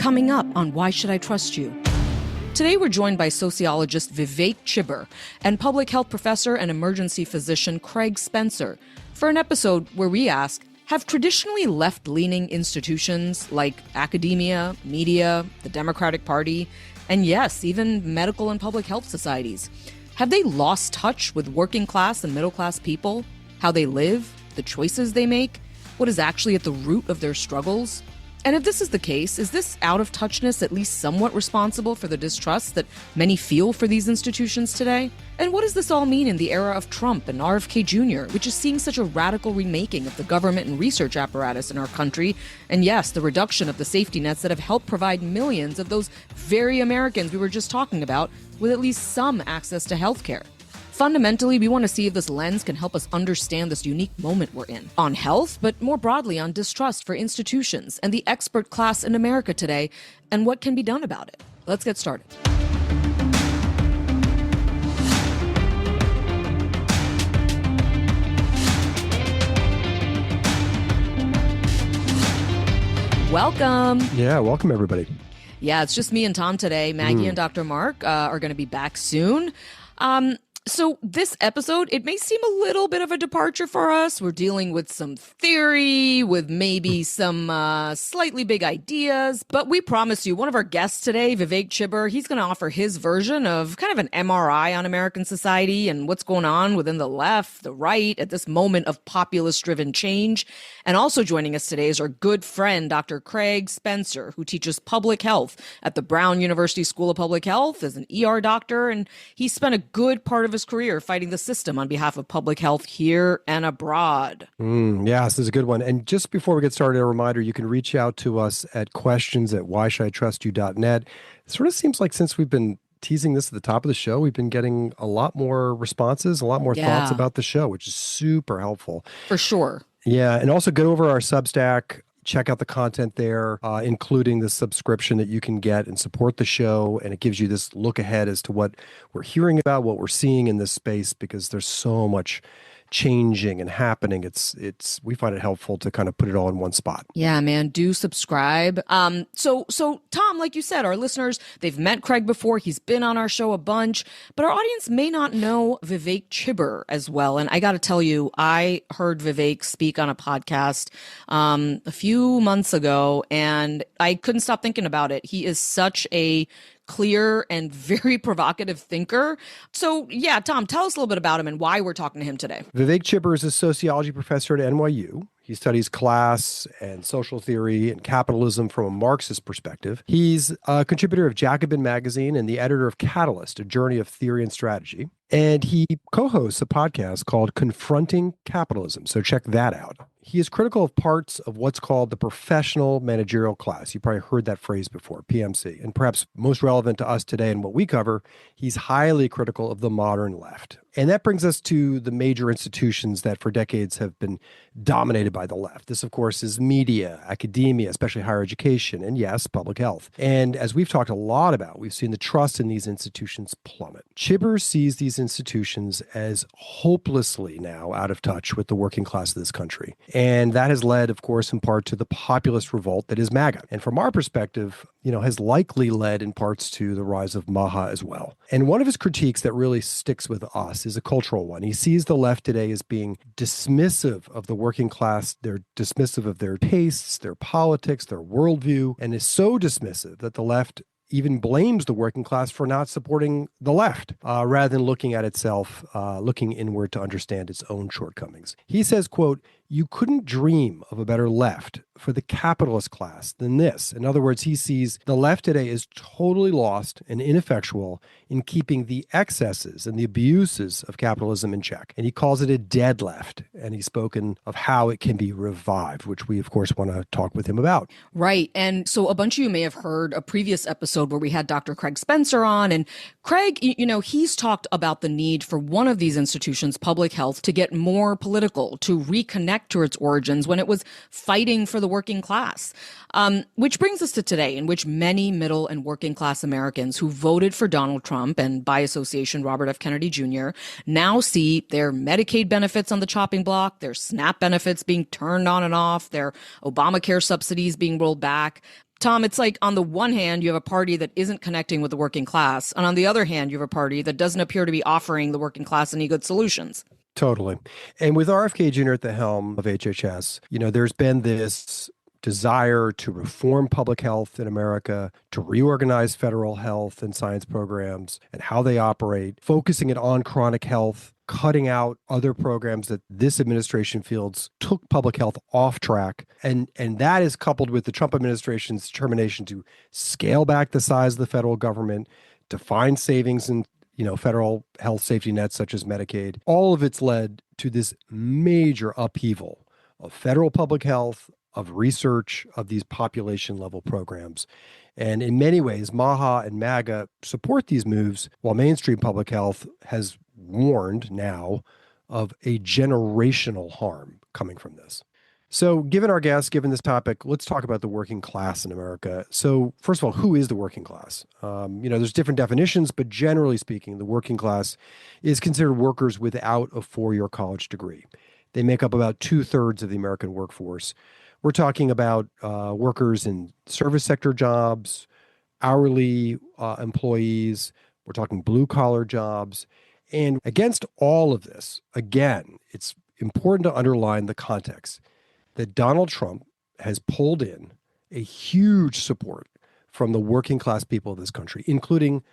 coming up on Why Should I Trust You? Today we're joined by sociologist Vivek Chibber and public health professor and emergency physician Craig Spencer for an episode where we ask, have traditionally left-leaning institutions like academia, media, the Democratic Party, and yes, even medical and public health societies, have they lost touch with working class and middle class people, how they live, the choices they make, what is actually at the root of their struggles? And if this is the case, is this out-of-touchness at least somewhat responsible for the distrust that many feel for these institutions today? And what does this all mean in the era of Trump and RFK Jr., which is seeing such a radical remaking of the government and research apparatus in our country? And yes, the reduction of the safety nets that have helped provide millions of those very Americans we were just talking about with at least some access to health care. Fundamentally, we want to see if this lens can help us understand this unique moment we're in on health, but more broadly on distrust for institutions and the expert class in America today and what can be done about it. Let's get started. Welcome. Yeah, welcome everybody. Yeah, it's just me and Tom today. Maggie and Dr. Mark are going to be back soon. So this episode, it may seem a little bit of a departure for us. We're dealing with some theory, with maybe some slightly big ideas. But we promise you, one of our guests today, Vivek Chibber, he's going to offer his version of kind of an MRI on American society and what's going on within the left, the right, at this moment of populist-driven change. And also joining us today is our good friend, Dr. Craig Spencer, who teaches public health at the Brown University School of Public Health as an ER doctor. And he spent a good part of his career fighting the system on behalf of public health here and abroad. Yeah, this is a good one. And just before we get started, a reminder, you can reach out to us at questions@whyshoulditrustyou.net. It sort of seems like since we've been teasing this at the top of the show, we've been getting a lot more responses, a lot more thoughts about the show, which is super helpful. For sure. Yeah, and also go over our Substack. Check out the content there, including the subscription that you can get and support the show. And it gives you this look ahead as to what we're hearing about, what we're seeing in this space, because there's so much changing and happening. We find it helpful to kind of put it all in one spot. Yeah, man, do subscribe. So Tom, like you said, our listeners, they've met Craig before. He's been on our show a bunch, but our audience may not know Vivek Chibber as well. And I got to tell you, I heard Vivek speak on a podcast a few months ago, and I couldn't stop thinking about it. He is such a clear and very provocative thinker. So yeah, Tom, tell us a little bit about him and why we're talking to him today. Vivek Chibber is a sociology professor at NYU. He studies class and social theory and capitalism from a Marxist perspective. He's a contributor of Jacobin magazine and the editor of Catalyst, A Journey of Theory and Strategy. And he co-hosts a podcast called Confronting Capitalism. So check that out. He is critical of parts of what's called the professional managerial class. You probably heard that phrase before, PMC. And perhaps most relevant to us today and what we cover, he's highly critical of the modern left. And that brings us to the major institutions that for decades have been dominated by the left. This, of course, is media, academia, especially higher education, and yes, public health. And as we've talked a lot about, we've seen the trust in these institutions plummet. Chibber sees these institutions as hopelessly now out of touch with the working class of this country. And that has led, of course, in part to the populist revolt that is MAGA. And from our perspective, has likely led in parts to the rise of MAHA as well. And one of his critiques that really sticks with us is a cultural one. He sees the left today as being dismissive of the working class. They're dismissive of their tastes, their politics, their worldview, and is so dismissive that the left even blames the working class for not supporting the left, rather than looking at itself, looking inward to understand its own shortcomings. He says, quote, "You couldn't dream of a better left for the capitalist class than this." In other words, he sees the left today is totally lost and ineffectual in keeping the excesses and the abuses of capitalism in check. And he calls it a dead left. And he's spoken of how it can be revived, which we, of course, want to talk with him about. Right. And so a bunch of you may have heard a previous episode where we had Dr. Craig Spencer on. And Craig, he's talked about the need for one of these institutions, public health, to get more political, to reconnect to its origins when it was fighting for the working class. Which brings us to today, in which many middle and working class Americans who voted for Donald Trump and by association Robert F. Kennedy Jr. now see their Medicaid benefits on the chopping block, their SNAP benefits being turned on and off, their Obamacare subsidies being rolled back. Tom, it's like on the one hand, you have a party that isn't connecting with the working class. And on the other hand, you have a party that doesn't appear to be offering the working class any good solutions. Totally. And with RFK Jr. at the helm of HHS, there's been this desire to reform public health in America, to reorganize federal health and science programs and how they operate, focusing it on chronic health, cutting out other programs that this administration feels took public health off track. And that is coupled with the Trump administration's determination to scale back the size of the federal government, to find savings in federal health safety nets such as Medicaid. All of it's led to this major upheaval of federal public health, of research, of these population level programs. And in many ways, MAHA and MAGA support these moves, while mainstream public health has warned now of a generational harm coming from this. So given our guest, given this topic, let's talk about the working class in America. So first of all, who is the working class? There's different definitions, but generally speaking, the working class is considered workers without a four-year college degree. They make up about 2/3 of the American workforce. We're talking about workers in service sector jobs, hourly employees. We're talking blue-collar jobs. And against all of this, again, it's important to underline the context that Donald Trump has pulled in a huge support from the working class people of this country, including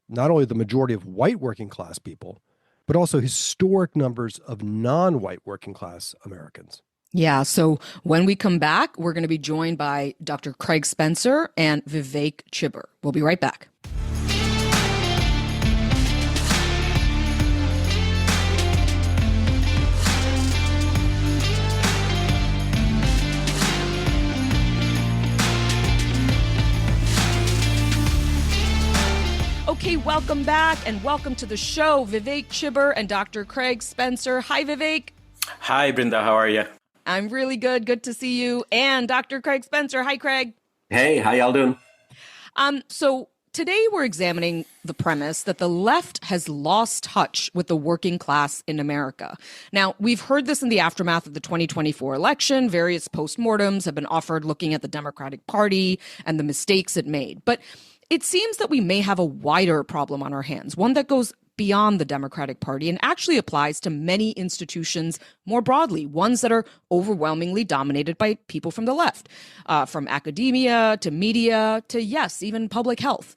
not only the majority of white working class people, but also historic numbers of non-white working class Americans. Yeah, so when we come back, we're going to be joined by Dr. Craig Spencer and Vivek Chibber. We'll be right back. Okay, welcome back and welcome to the show, Vivek Chibber and Dr. Craig Spencer. Hi, Vivek. Hi, Brenda. How are you? I'm really good. Good to see you. And Dr. Craig Spencer. Hi, Craig. Hey, how y'all doing? So today we're examining the premise that the left has lost touch with the working class in America. Now, we've heard this in the aftermath of the 2024 election. Various postmortems have been offered looking at the Democratic Party and the mistakes it made. But it seems that we may have a wider problem on our hands, one that goes beyond the Democratic Party and actually applies to many institutions more broadly, ones that are overwhelmingly dominated by people from the left, from academia to media to, yes, even public health.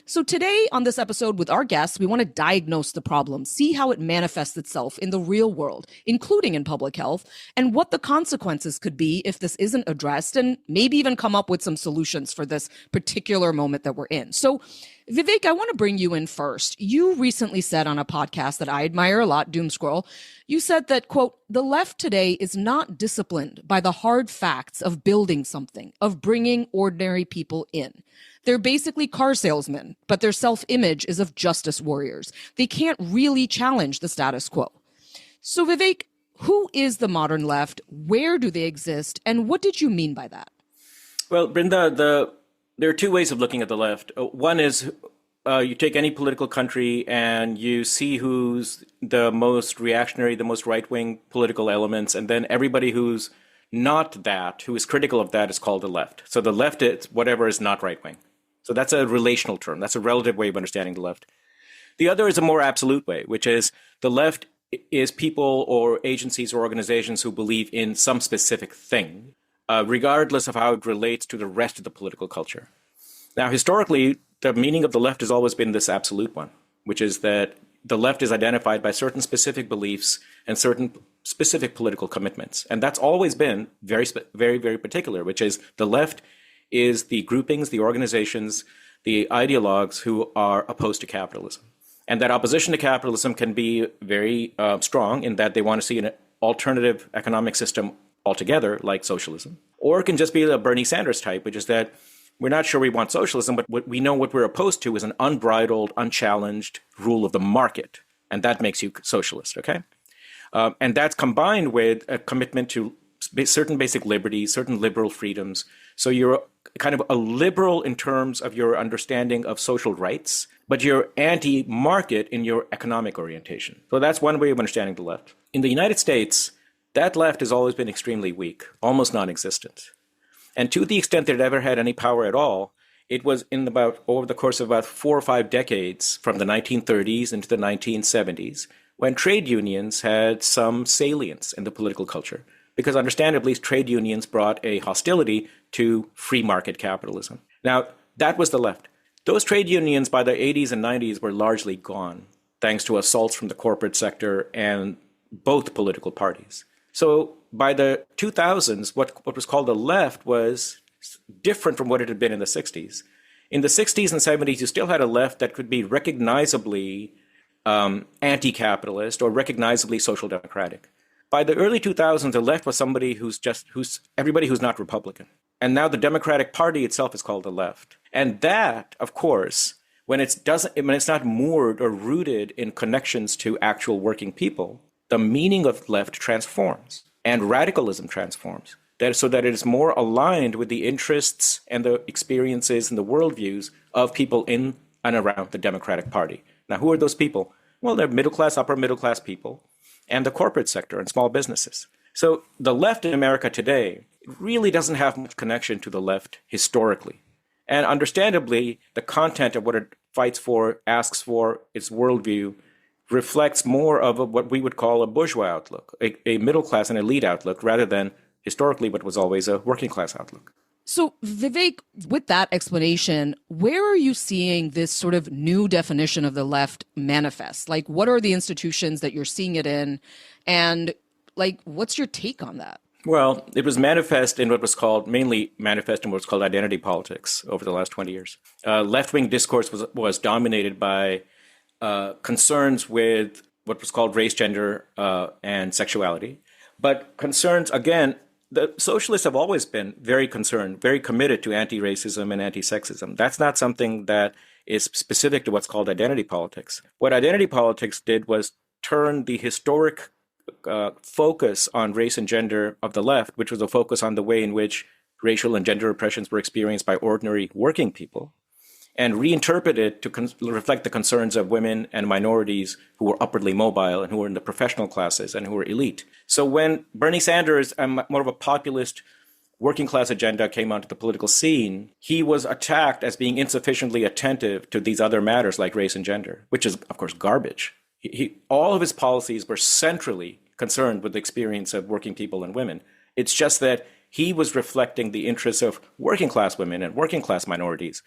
So today on this episode with our guests, we want to diagnose the problem, see how it manifests itself in the real world, including in public health, and what the consequences could be if this isn't addressed, and maybe even come up with some solutions for this particular moment that we're in. So Vivek, I want to bring you in first. You recently said on a podcast that I admire a lot, Doom Scroll, you said that, quote, the left today is not disciplined by the hard facts of building something, of bringing ordinary people in. They're basically car salesmen, but their self-image is of justice warriors. They can't really challenge the status quo. So Vivek, who is the modern left? Where do they exist? And what did you mean by that? Well, Brenda, there are two ways of looking at the left. One is you take any political country and you see who's the most reactionary, the most right-wing political elements, and then everybody who's not that, who is critical of that, is called the left. So the left is whatever is not right-wing. So that's a relational term. That's a relative way of understanding the left. The other is a more absolute way, which is the left is people or agencies or organizations who believe in some specific thing, regardless of how it relates to the rest of the political culture. Now, historically, the meaning of the left has always been this absolute one, which is that the left is identified by certain specific beliefs and certain specific political commitments. And that's always been very, very particular, which is the left is the groupings, the organizations, the ideologues who are opposed to capitalism. And that opposition to capitalism can be very strong in that they want to see an alternative economic system altogether, like socialism. Or it can just be the Bernie Sanders type, which is that we're not sure we want socialism, but what we're opposed to is an unbridled, unchallenged rule of the market. And that makes you socialist, okay? And that's combined with a commitment to certain basic liberties, certain liberal freedoms. So you're kind of a liberal in terms of your understanding of social rights, but you're anti-market in your economic orientation. So that's one way of understanding the left. In the United States, that left has always been extremely weak, almost non-existent. And to the extent that it ever had any power at all, it was over the course of about 4 or 5 decades, from the 1930s into the 1970s, when trade unions had some salience in the political culture. Because understandably, trade unions brought a hostility to free market capitalism. Now, that was the left. Those trade unions by the 80s and 90s were largely gone, thanks to assaults from the corporate sector and both political parties. So by the 2000s, what was called the left was different from what it had been in the 60s. In the 60s and 70s, you still had a left that could be recognizably anti-capitalist or recognizably social democratic. By the early 2000s, the left was somebody who's everybody who's not Republican. And now the Democratic Party itself is called the left. And that, of course, when it's not moored or rooted in connections to actual working people, the meaning of left transforms and radicalism transforms. So that it is more aligned with the interests and the experiences and the worldviews of people in and around the Democratic Party. Now, who are those people? Well, they're middle class, upper middle class people, and the corporate sector and small businesses. So the left in America today really doesn't have much connection to the left historically. And understandably, the content of what it fights for, asks for, its worldview, reflects more of what we would call a bourgeois outlook, a middle class and elite outlook, rather than historically what was always a working class outlook. So, Vivek, with that explanation, where are you seeing this sort of new definition of the left manifest? Like, what are the institutions that you're seeing it in? And, like, what's your take on that? Well, it was mainly manifest in what's called identity politics over the last 20 years. Left-wing discourse was dominated by concerns with what was called race, gender, and sexuality. But concerns, again, the socialists have always been very concerned, very committed to anti-racism and anti-sexism. That's not something that is specific to what's called identity politics. What identity politics did was turn the historic focus on race and gender of the left, which was a focus on the way in which racial and gender oppressions were experienced by ordinary working people, and reinterpret it to reflect the concerns of women and minorities who were upwardly mobile and who were in the professional classes and who were elite. So when Bernie Sanders and more of a populist working class agenda came onto the political scene, he was attacked as being insufficiently attentive to these other matters like race and gender, which is, of course, garbage. All of his policies were centrally concerned with the experience of working people and women. It's just that he was reflecting the interests of working class women and working class minorities.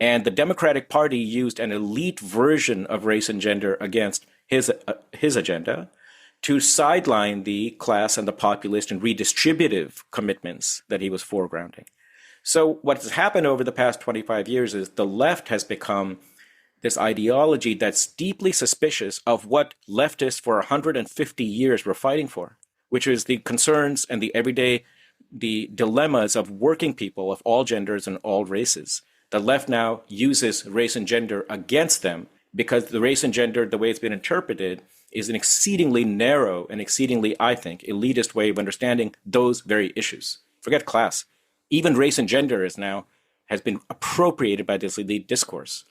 And the Democratic Party used an elite version of race and gender against his agenda to sideline the class and the populist and redistributive commitments that he was foregrounding. So what has happened over the past 25 years is the left has become this ideology that's deeply suspicious of what leftists for 150 years were fighting for, which is the concerns and the dilemmas of working people of all genders and all races. The left now uses race and gender against them because the race and gender, the way it's been interpreted, is an exceedingly narrow and exceedingly, I think, elitist way of understanding those very issues. Forget class. Even race and gender has been appropriated by this elite discourse.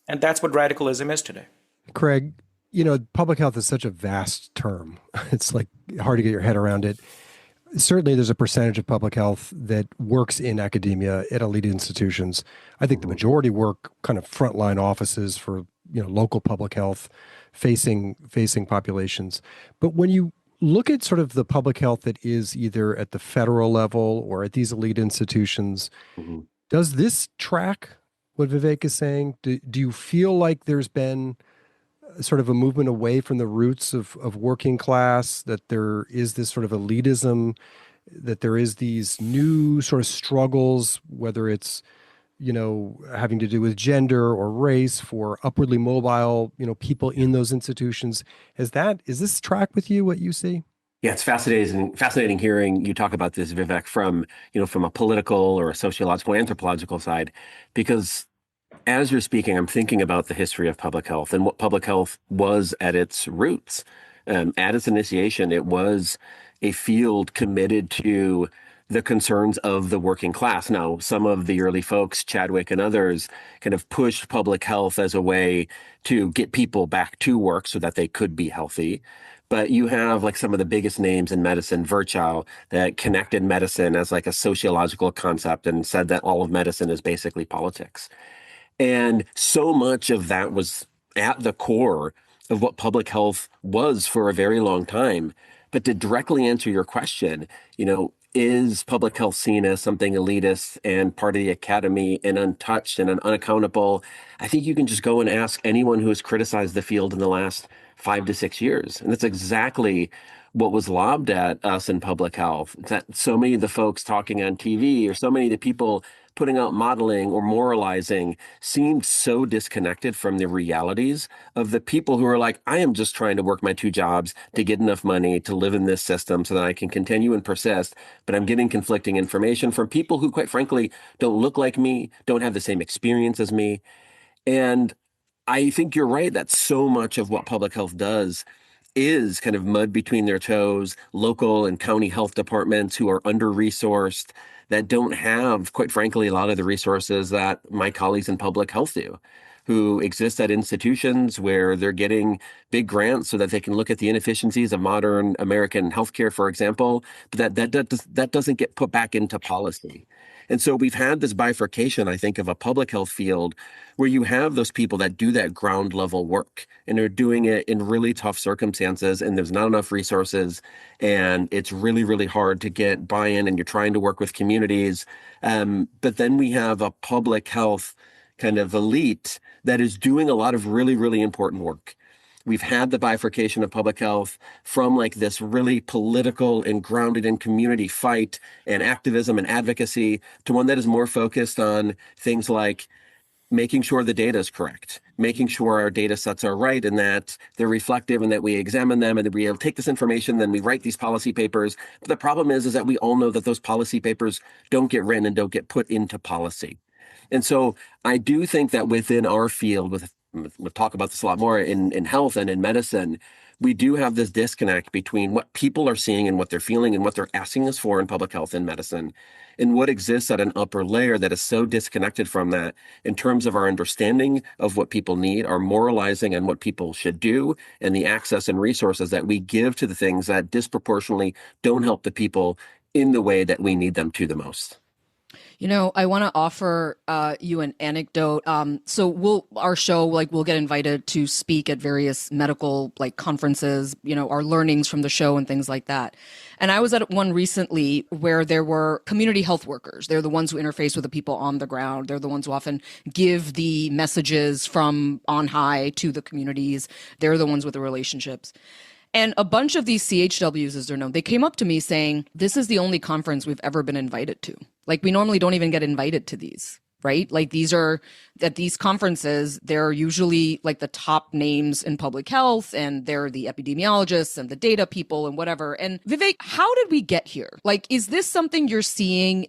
And that's what radicalism is today. Craig, public health is such a vast term. It's like hard to get your head around it. Certainly, there's a percentage of public health that works in academia at elite institutions. I think the majority work kind of frontline offices for local public health, facing populations. But when you look at sort of the public health that is either at the federal level or at these elite institutions, does this track what Vivek is saying? Do you feel like there's been sort of a movement away from the roots of working class, that there is this sort of elitism, that there is these new sort of struggles, whether it's, having to do with gender or race for upwardly mobile, people in those institutions? Is this track with you, what you see? Yeah, it's fascinating hearing you talk about this, Vivek, from a political or a sociological, anthropological side, because as you're speaking, I'm thinking about the history of public health and what public health was at its roots. At its initiation, it was a field committed to the concerns of the working class. Now, some of the early folks, Chadwick and others, kind of pushed public health as a way to get people back to work so that they could be healthy. But you have like some of the biggest names in medicine, Virchow, that connected medicine as like a sociological concept and said that all of medicine is basically politics. And so much of that was at the core of what public health was for a very long time. But to directly answer your question, is public health seen as something elitist and part of the academy and untouched and unaccountable? I think you can just go and ask anyone who has criticized the field in the last 5 to 6 years. And that's exactly what was lobbed at us in public health. That so many of the folks talking on TV or so many of the people putting out modeling or moralizing seemed so disconnected from the realities of the people who are like, I am just trying to work my 2 jobs to get enough money to live in this system so that I can continue and persist. But I'm getting conflicting information from people who, quite frankly, don't look like me, don't have the same experience as me. And I think you're right that so much of what public health does is kind of mud between their toes, local and county health departments who are under-resourced, that don't have, quite frankly, a lot of the resources that my colleagues in public health do, who exist at institutions where they're getting big grants so that they can look at the inefficiencies of modern American healthcare, for example, but that doesn't get put back into policy. And so we've had this bifurcation, I think, of a public health field where you have those people that do that ground level work and are doing it in really tough circumstances, and there's not enough resources, and it's really, really hard to get buy-in, and you're trying to work with communities. But then we have a public health kind of elite that is doing a lot of really, really important work. We've had the bifurcation of public health from like this really political and grounded in community fight and activism and advocacy to one that is more focused on things like making sure the data is correct, making sure our data sets are right and that they're reflective and that we examine them and that we take this information, then we write these policy papers. But the problem is that we all know that those policy papers don't get written and don't get put into policy. And so I do think that within our field, we'll talk about this a lot more in health and in medicine, we do have this disconnect between what people are seeing and what they're feeling and what they're asking us for in public health and medicine, and what exists at an upper layer that is so disconnected from that in terms of our understanding of what people need, our moralizing and what people should do, and the access and resources that we give to the things that disproportionately don't help the people in the way that we need them to the most. I want to offer you an anecdote. So we'll get invited to speak at various medical conferences, our learnings from the show and things like that. And I was at one recently where there were community health workers. They're the ones who interface with the people on the ground. They're the ones who often give the messages from on high to the communities. They're the ones with the relationships. And a bunch of these CHWs, as they're known, they came up to me saying, this is the only conference we've ever been invited to. We normally don't even get invited to these, right? At these conferences, they're usually the top names in public health, and they're the epidemiologists and the data people and whatever. And Vivek, how did we get here? Is this something you're seeing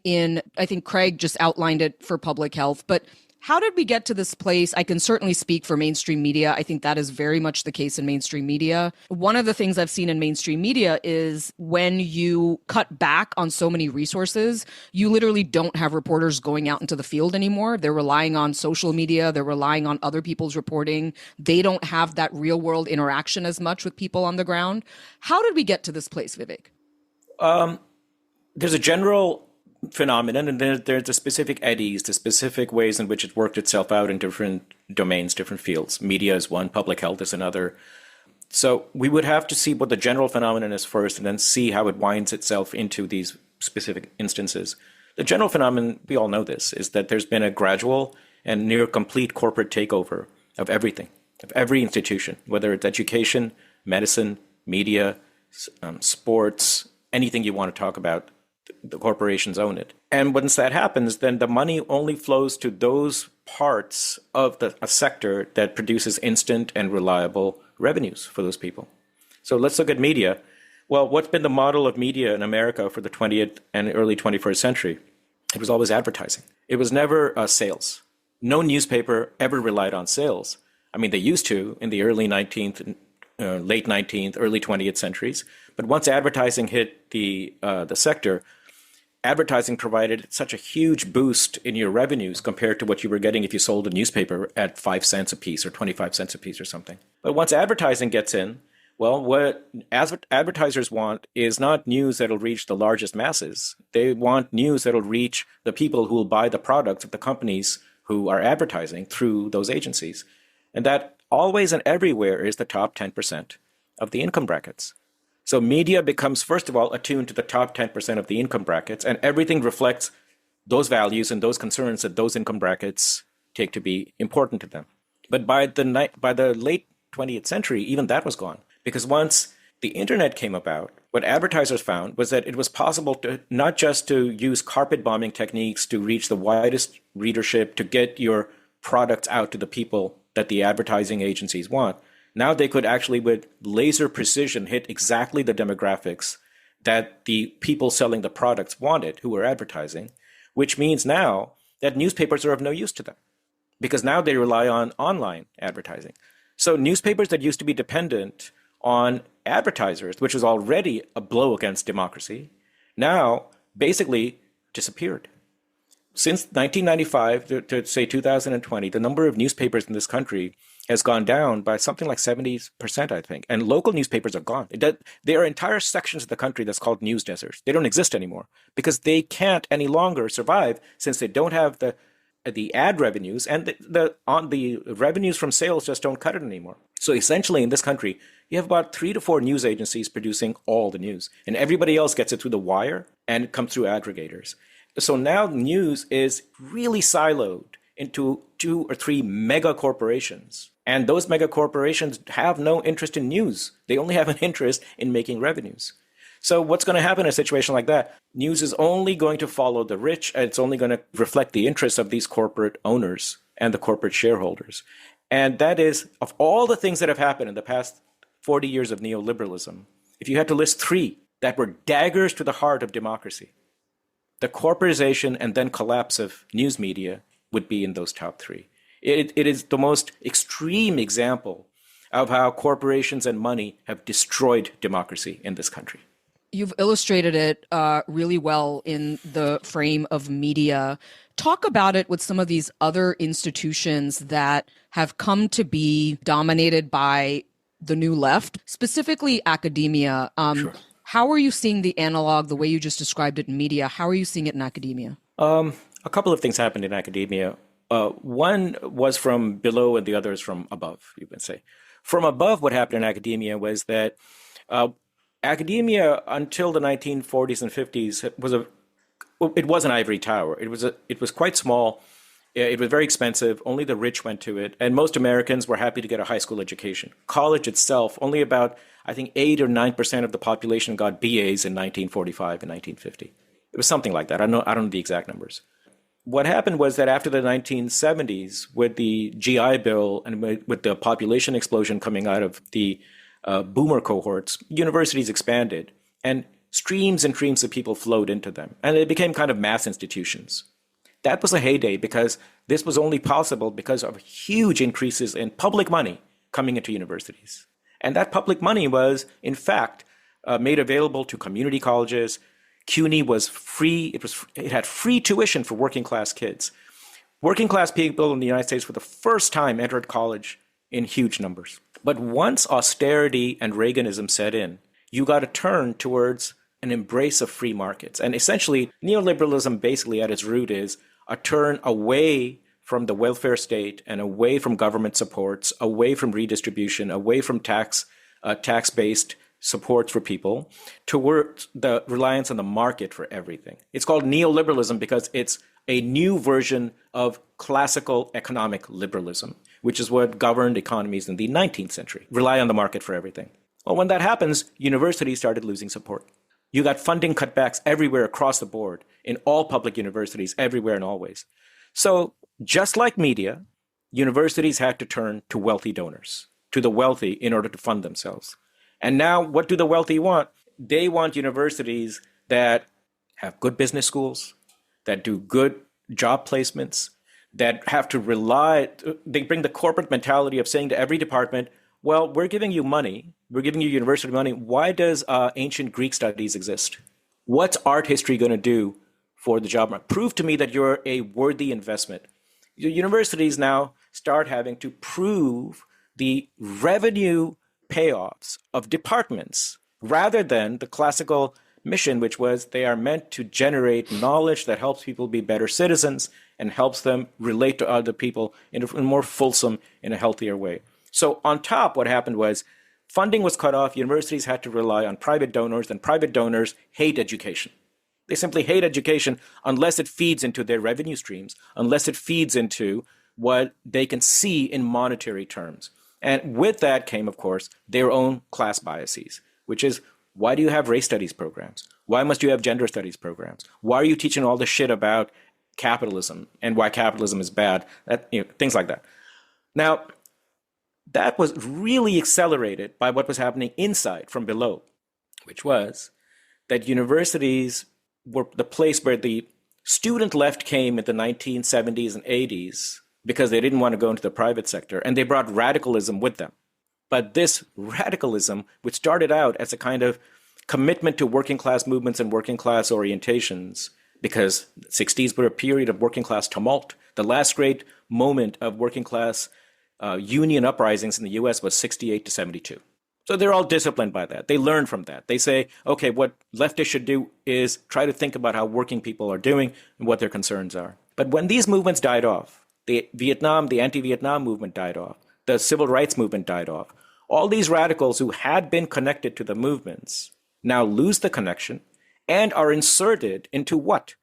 I think Craig just outlined it for public health, but how did we get to this place? I can certainly speak for mainstream media. I think that is very much the case in mainstream media. One of the things I've seen in mainstream media is when you cut back on so many resources, you literally don't have reporters going out into the field anymore. They're relying on social media. They're relying on other people's reporting. They don't have that real world interaction as much with people on the ground. How did we get to this place, Vivek? There's a general phenomenon, and then there's the specific eddies, the specific ways in which it worked itself out in different domains, different fields. Media is one, public health is another. So we would have to see what the general phenomenon is first, and then see how it winds itself into these specific instances. The general phenomenon, we all know this, is that there's been a gradual and near complete corporate takeover of everything, of every institution, whether it's education, medicine, media, sports, anything you want to talk about. The corporations own it. And once that happens, then the money only flows to those parts of a sector that produces instant and reliable revenues for those people. So let's look at media. Well, what's been the model of media in America for the 20th and early 21st century? It was always advertising. It was never sales. No newspaper ever relied on sales. I mean, they used to in the early 19th, late 19th, early 20th centuries. But once advertising hit the sector, advertising provided such a huge boost in your revenues compared to what you were getting if you sold a newspaper at 5 cents a piece or 25 cents a piece or something. But once advertising gets in, Well, what advertisers want is not news that'll reach the largest masses. They want news that'll reach the people who will buy the products of the companies who are advertising through those agencies. And that always and everywhere is the top 10% of the income brackets. So media becomes, first of all, attuned to the top 10% of the income brackets, and everything reflects those values and those concerns that those income brackets take to be important to them. But by the late 20th century, even that was gone. Because once the internet came about, what advertisers found was that it was possible to not just to use carpet bombing techniques to reach the widest readership, to get your products out to the people that the advertising agencies want. Now they could actually, with laser precision, hit exactly the demographics that the people selling the products wanted, who were advertising, which means now that newspapers are of no use to them, because now they rely on online advertising. So newspapers that used to be dependent on advertisers, which was already a blow against democracy, now basically disappeared. Since 1995 to say 2020, the number of newspapers in this country has gone down by something like 70%, I think. And local newspapers are gone. There are entire sections of the country that's called news deserts. They don't exist anymore because they can't any longer survive since they don't have the ad revenues, and the revenues from sales just don't cut it anymore. So essentially in this country, you have about 3 to 4 news agencies producing all the news, and everybody else gets it through the wire and it comes through aggregators. So now news is really siloed into 2 or 3 mega corporations. And those mega corporations have no interest in news. They only have an interest in making revenues. So what's going to happen in a situation like that? News is only going to follow the rich, and it's only going to reflect the interests of these corporate owners and the corporate shareholders. And that is, of all the things that have happened in the past 40 years of neoliberalism, if you had to list 3 that were daggers to the heart of democracy, the corporatization and then collapse of news media would be in those top 3. It is the most extreme example of how corporations and money have destroyed democracy in this country. You've illustrated it really well in the frame of media. Talk about it with some of these other institutions that have come to be dominated by the new left, specifically academia. Sure. How are you seeing the analog, the way you just described it in media? How are you seeing it in academia? A couple of things happened in academia. One was from below and the other is from above, you can say. From above, what happened in academia was that academia until the 1940s and 50s was an ivory tower. It was quite small. It was very expensive. Only the rich went to it. And most Americans were happy to get a high school education. College itself, only about, I think, 8 or 9% of the population got BAs in 1945 and 1950. It was something like that. I don't know the exact numbers. What happened was that after the 1970s, with the GI Bill and with the population explosion coming out of the boomer cohorts, universities expanded and streams and streams of people flowed into them. And they became kind of mass institutions. That was a heyday because this was only possible because of huge increases in public money coming into universities. And that public money was, in fact, made available to community colleges. CUNY was free. It had free tuition for working class kids. Working class people in the United States for the first time entered college in huge numbers. But once austerity and Reaganism set in, you got to turn towards an embrace of free markets. And essentially, neoliberalism basically at its root is a turn away from the welfare state and away from government supports, away from redistribution, away from tax-based supports for people, towards the reliance on the market for everything. It's called neoliberalism because it's a new version of classical economic liberalism, which is what governed economies in the 19th century, rely on the market for everything. Well, when that happens, universities started losing support. You got funding cutbacks everywhere across the board in all public universities, everywhere and always. So just like media, universities had to turn to wealthy donors, to the wealthy in order to fund themselves. And now what do the wealthy want? They want universities that have good business schools, that do good job placements, that have to they bring the corporate mentality of saying to every department, well, we're giving you money, we're giving you university money. Why does ancient Greek studies exist? What's art history going to do for the job market? Prove to me that you're a worthy investment. Your universities now start having to prove the revenue payoffs of departments rather than the classical mission, which was they are meant to generate knowledge that helps people be better citizens and helps them relate to other people in a more fulsome, in a healthier way. So on top, what happened was funding was cut off. Universities had to rely on private donors, and private donors hate education. They simply hate education unless it feeds into their revenue streams, unless it feeds into what they can see in monetary terms. And with that came, of course, their own class biases, which is, why do you have race studies programs? Why must you have gender studies programs? Why are you teaching all this shit about capitalism and why capitalism is bad? Things like that. Now, that was really accelerated by what was happening inside from below, which was that universities were the place where the student left came in the 1970s and 80s because they didn't want to go into the private sector, and they brought radicalism with them. But this radicalism, which started out as a kind of commitment to working class movements and working class orientations, because the 60s were a period of working class tumult. The last great moment of working class union uprisings in the US was 68 to 72. So they're all disciplined by that. They learn from that. They say, okay, what leftists should do is try to think about how working people are doing and what their concerns are. But when these movements died off, the anti-Vietnam movement died off, the civil rights movement died off, all these radicals who had been connected to the movements now lose the connection and are inserted into what?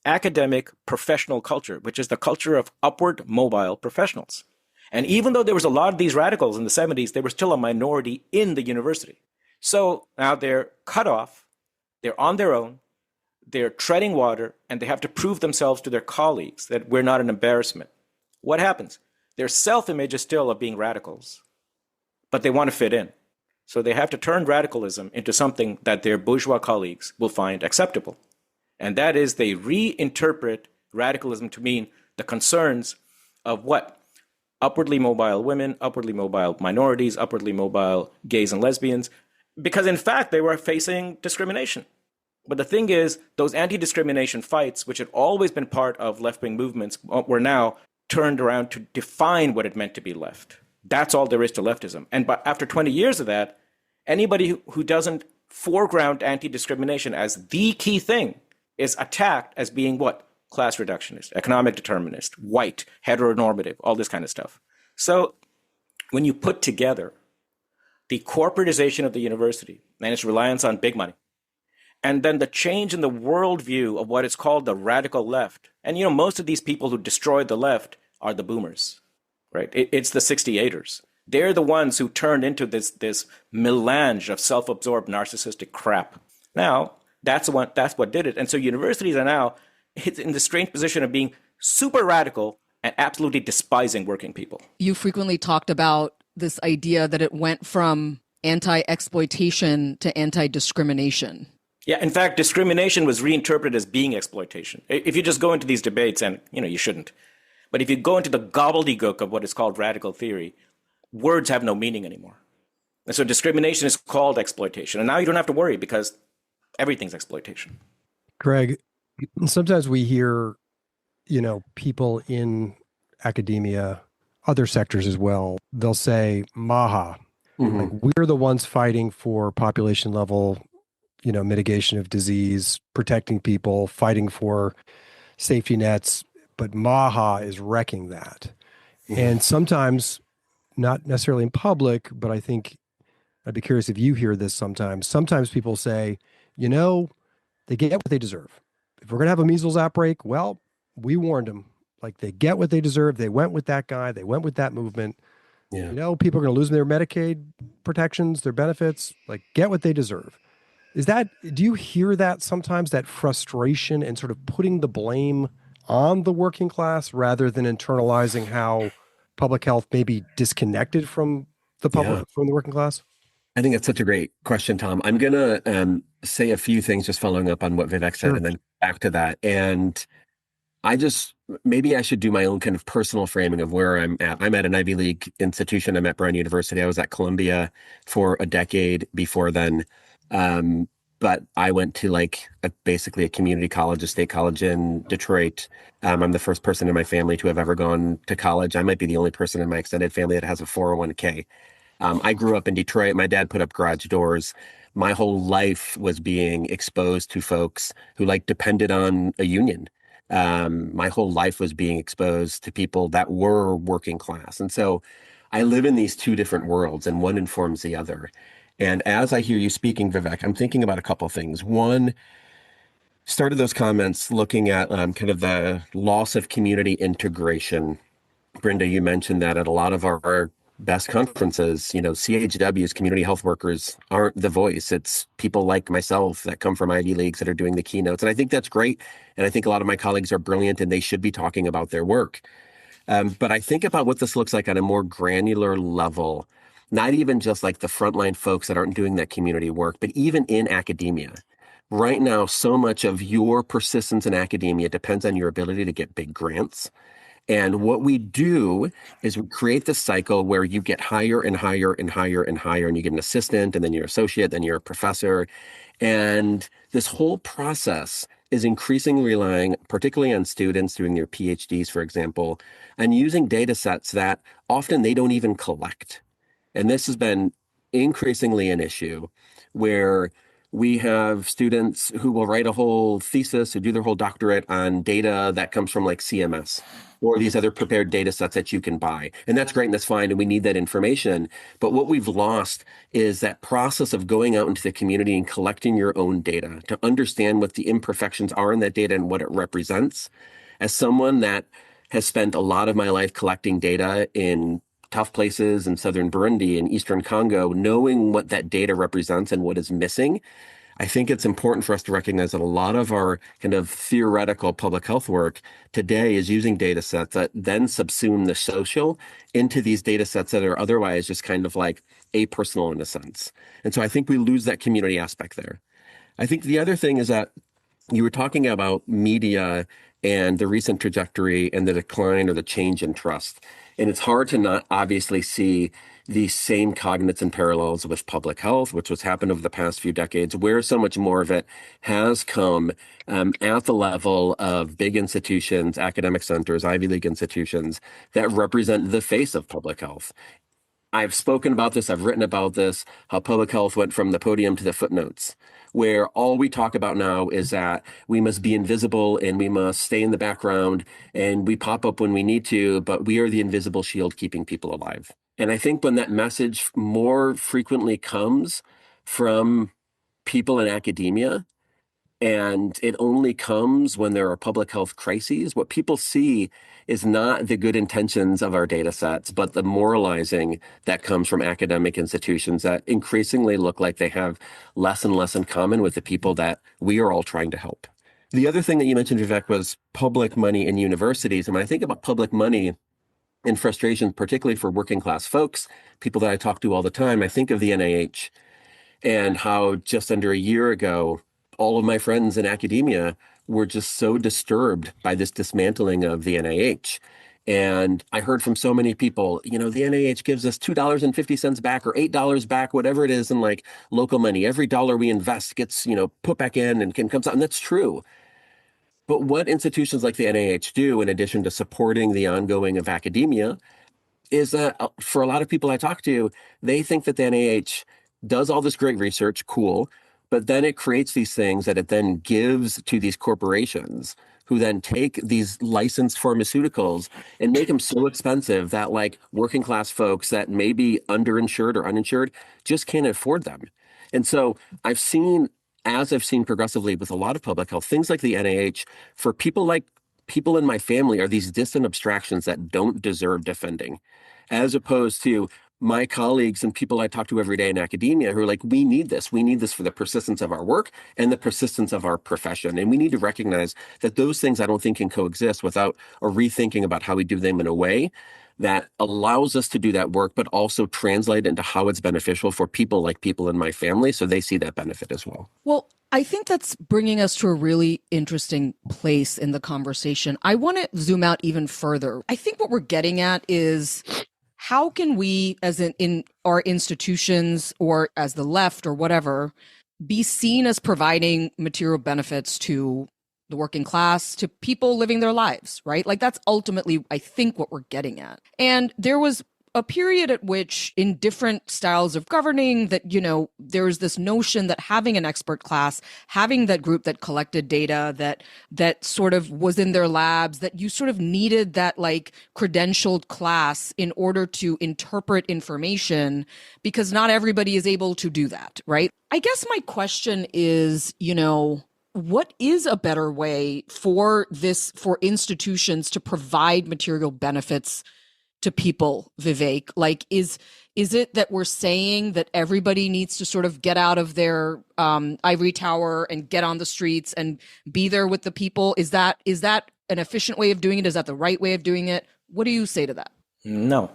Academic professional culture, which is the culture of upward mobile professionals. And even though there was a lot of these radicals in the 70s, they were still a minority in the university. So now they're cut off, they're on their own, they're treading water, and they have to prove themselves to their colleagues that we're not an embarrassment. What happens? Their self-image is still of being radicals, but they want to fit in. So they have to turn radicalism into something that their bourgeois colleagues will find acceptable. And that is, they reinterpret radicalism to mean the concerns of what? Upwardly mobile women, upwardly mobile minorities, upwardly mobile gays and lesbians, because in fact they were facing discrimination. But the thing is, those anti-discrimination fights, which had always been part of left-wing movements, were now turned around to define what it meant to be left. That's all there is to leftism. And after 20 years of that, anybody who doesn't foreground anti-discrimination as the key thing is attacked as being what? Class reductionist, economic determinist, white, heteronormative, all this kind of stuff. So when you put together the corporatization of the university and its reliance on big money, and then the change in the worldview of what is called the radical left, and most of these people who destroyed the left are the boomers, right? It's the 68ers. They're the ones who turned into this melange of self-absorbed narcissistic crap. Now, that's what did it. And so universities are now in the strange position of being super radical and absolutely despising working people. You frequently talked about this idea that it went from anti-exploitation to anti-discrimination. Yeah, in fact, discrimination was reinterpreted as being exploitation. If you just go into these debates, and you shouldn't, but if you go into the gobbledygook of what is called radical theory, words have no meaning anymore. And so discrimination is called exploitation. And now you don't have to worry because everything's exploitation. Greg, sometimes we hear, people in academia, other sectors as well, they'll say MAHA, like we're the ones fighting for population level, mitigation of disease, protecting people, fighting for safety nets, but MAHA is wrecking that. And sometimes, not necessarily in public, but I think I'd be curious if you hear this sometimes. Sometimes people say, they get what they deserve. If we're going to have a measles outbreak, well, we warned them. Like, they get what they deserve. They went with that guy. They went with that movement. Yeah. People are going to lose their Medicaid protections, their benefits. Like, get what they deserve. Do you hear that sometimes, that frustration and sort of putting the blame on the working class rather than internalizing how public health may be disconnected from the public, from the working class? I think that's such a great question, Tom. I'm going to say a few things just following up on what Vivek said and then back to that. And maybe I should do my own kind of personal framing of where I'm at. I'm at an Ivy League institution. I'm at Brown University. I was at Columbia for a decade before then. But I went to basically a community college, a state college in Detroit. I'm the first person in my family to have ever gone to college. I might be the only person in my extended family that has a 401k. I grew up in Detroit. My dad put up garage doors. My whole life was being exposed to folks who like depended on a union. My whole life was being exposed to people that were working class. And so I live in these two different worlds, and one informs the other. And as I hear you speaking, Vivek, I'm thinking about a couple of things. One, started those comments looking at kind of the loss of community integration. Brenda, you mentioned that at a lot of our best conferences, CHWs, community health workers, aren't the voice. It's people like myself that come from Ivy Leagues that are doing the keynotes. And I think that's great. And I think a lot of my colleagues are brilliant and they should be talking about their work. But I think about what this looks like on a more granular level, not even just like the frontline folks that aren't doing that community work, but even in academia. Right now, so much of your persistence in academia depends on your ability to get big grants. And what we do is we create this cycle where you get higher and higher and higher and higher, and you get an assistant, and then you're an associate, then you're a professor. And this whole process is increasingly relying, particularly on students doing their PhDs, for example, and using data sets that often they don't even collect. And this has been increasingly an issue where we have students who will write a whole thesis or do their whole doctorate on data that comes from like CMS or these other prepared data sets that you can buy. And that's great and that's fine. And we need that information. But what we've lost is that process of going out into the community and collecting your own data to understand what the imperfections are in that data and what it represents. As someone that has spent a lot of my life collecting data in tough places in southern Burundi and eastern Congo, knowing what that data represents and what is missing, I think it's important for us to recognize that a lot of our kind of theoretical public health work today is using data sets that then subsume the social into these data sets that are otherwise just kind of like apersonal in a sense. And so I think we lose that community aspect there. I think the other thing is that you were talking about media and the recent trajectory and the decline or the change in trust. And it's hard to not obviously see the same cognates and parallels with public health, which has happened over the past few decades, where so much more of it has come at the level of big institutions, academic centers, Ivy League institutions that represent the face of public health. I've spoken about this, I've written about this, how public health went from the podium to the footnotes, where all we talk about now is that we must be invisible and we must stay in the background and we pop up when we need to, but we are the invisible shield keeping people alive. And I think when that message more frequently comes from people in academia, and it only comes when there are public health crises, what people see is not the good intentions of our data sets, but the moralizing that comes from academic institutions that increasingly look like they have less and less in common with the people that we are all trying to help. The other thing that you mentioned, Vivek, was public money in universities. And when I think about public money and frustration, particularly for working class folks, people that I talk to all the time, I think of the NIH and how just under a year ago, all of my friends in academia were just so disturbed by this dismantling of the NIH. And I heard from so many people, the NIH gives us $2.50 back or $8 back, whatever it is in like local money. Every dollar we invest gets, put back in and comes out. And that's true. But what institutions like the NIH do, in addition to supporting the ongoing of academia, is that for a lot of people I talk to, they think that the NIH does all this great research, cool, but then it creates these things that it then gives to these corporations who then take these licensed pharmaceuticals and make them so expensive that like working class folks that may be underinsured or uninsured just can't afford them. And so I've seen progressively with a lot of public health, things like the NIH, for people like people in my family are these distant abstractions that don't deserve defending, as opposed to my colleagues and people I talk to every day in academia who are like, we need this. We need this for the persistence of our work and the persistence of our profession. And we need to recognize that those things I don't think can coexist without a rethinking about how we do them in a way that allows us to do that work, but also translate into how it's beneficial for people like people in my family so they see that benefit as well. Well, I think that's bringing us to a really interesting place in the conversation. I want to zoom out even further. I think what we're getting at is how can we, as in our institutions or as the left or whatever, be seen as providing material benefits to the working class, to people living their lives, right? Like that's ultimately, I think, what we're getting at. And there was a period at which in different styles of governing that, there was this notion that having an expert class, having that group that collected data, that sort of was in their labs, that you sort of needed that like credentialed class in order to interpret information, because not everybody is able to do that, right? I guess my question is, what is a better way for institutions to provide material benefits to people, Vivek? Like, is it that we're saying that everybody needs to sort of get out of their ivory tower and get on the streets and be there with the people? Is that an efficient way of doing it? Is that the right way of doing it? What do you say to that? No.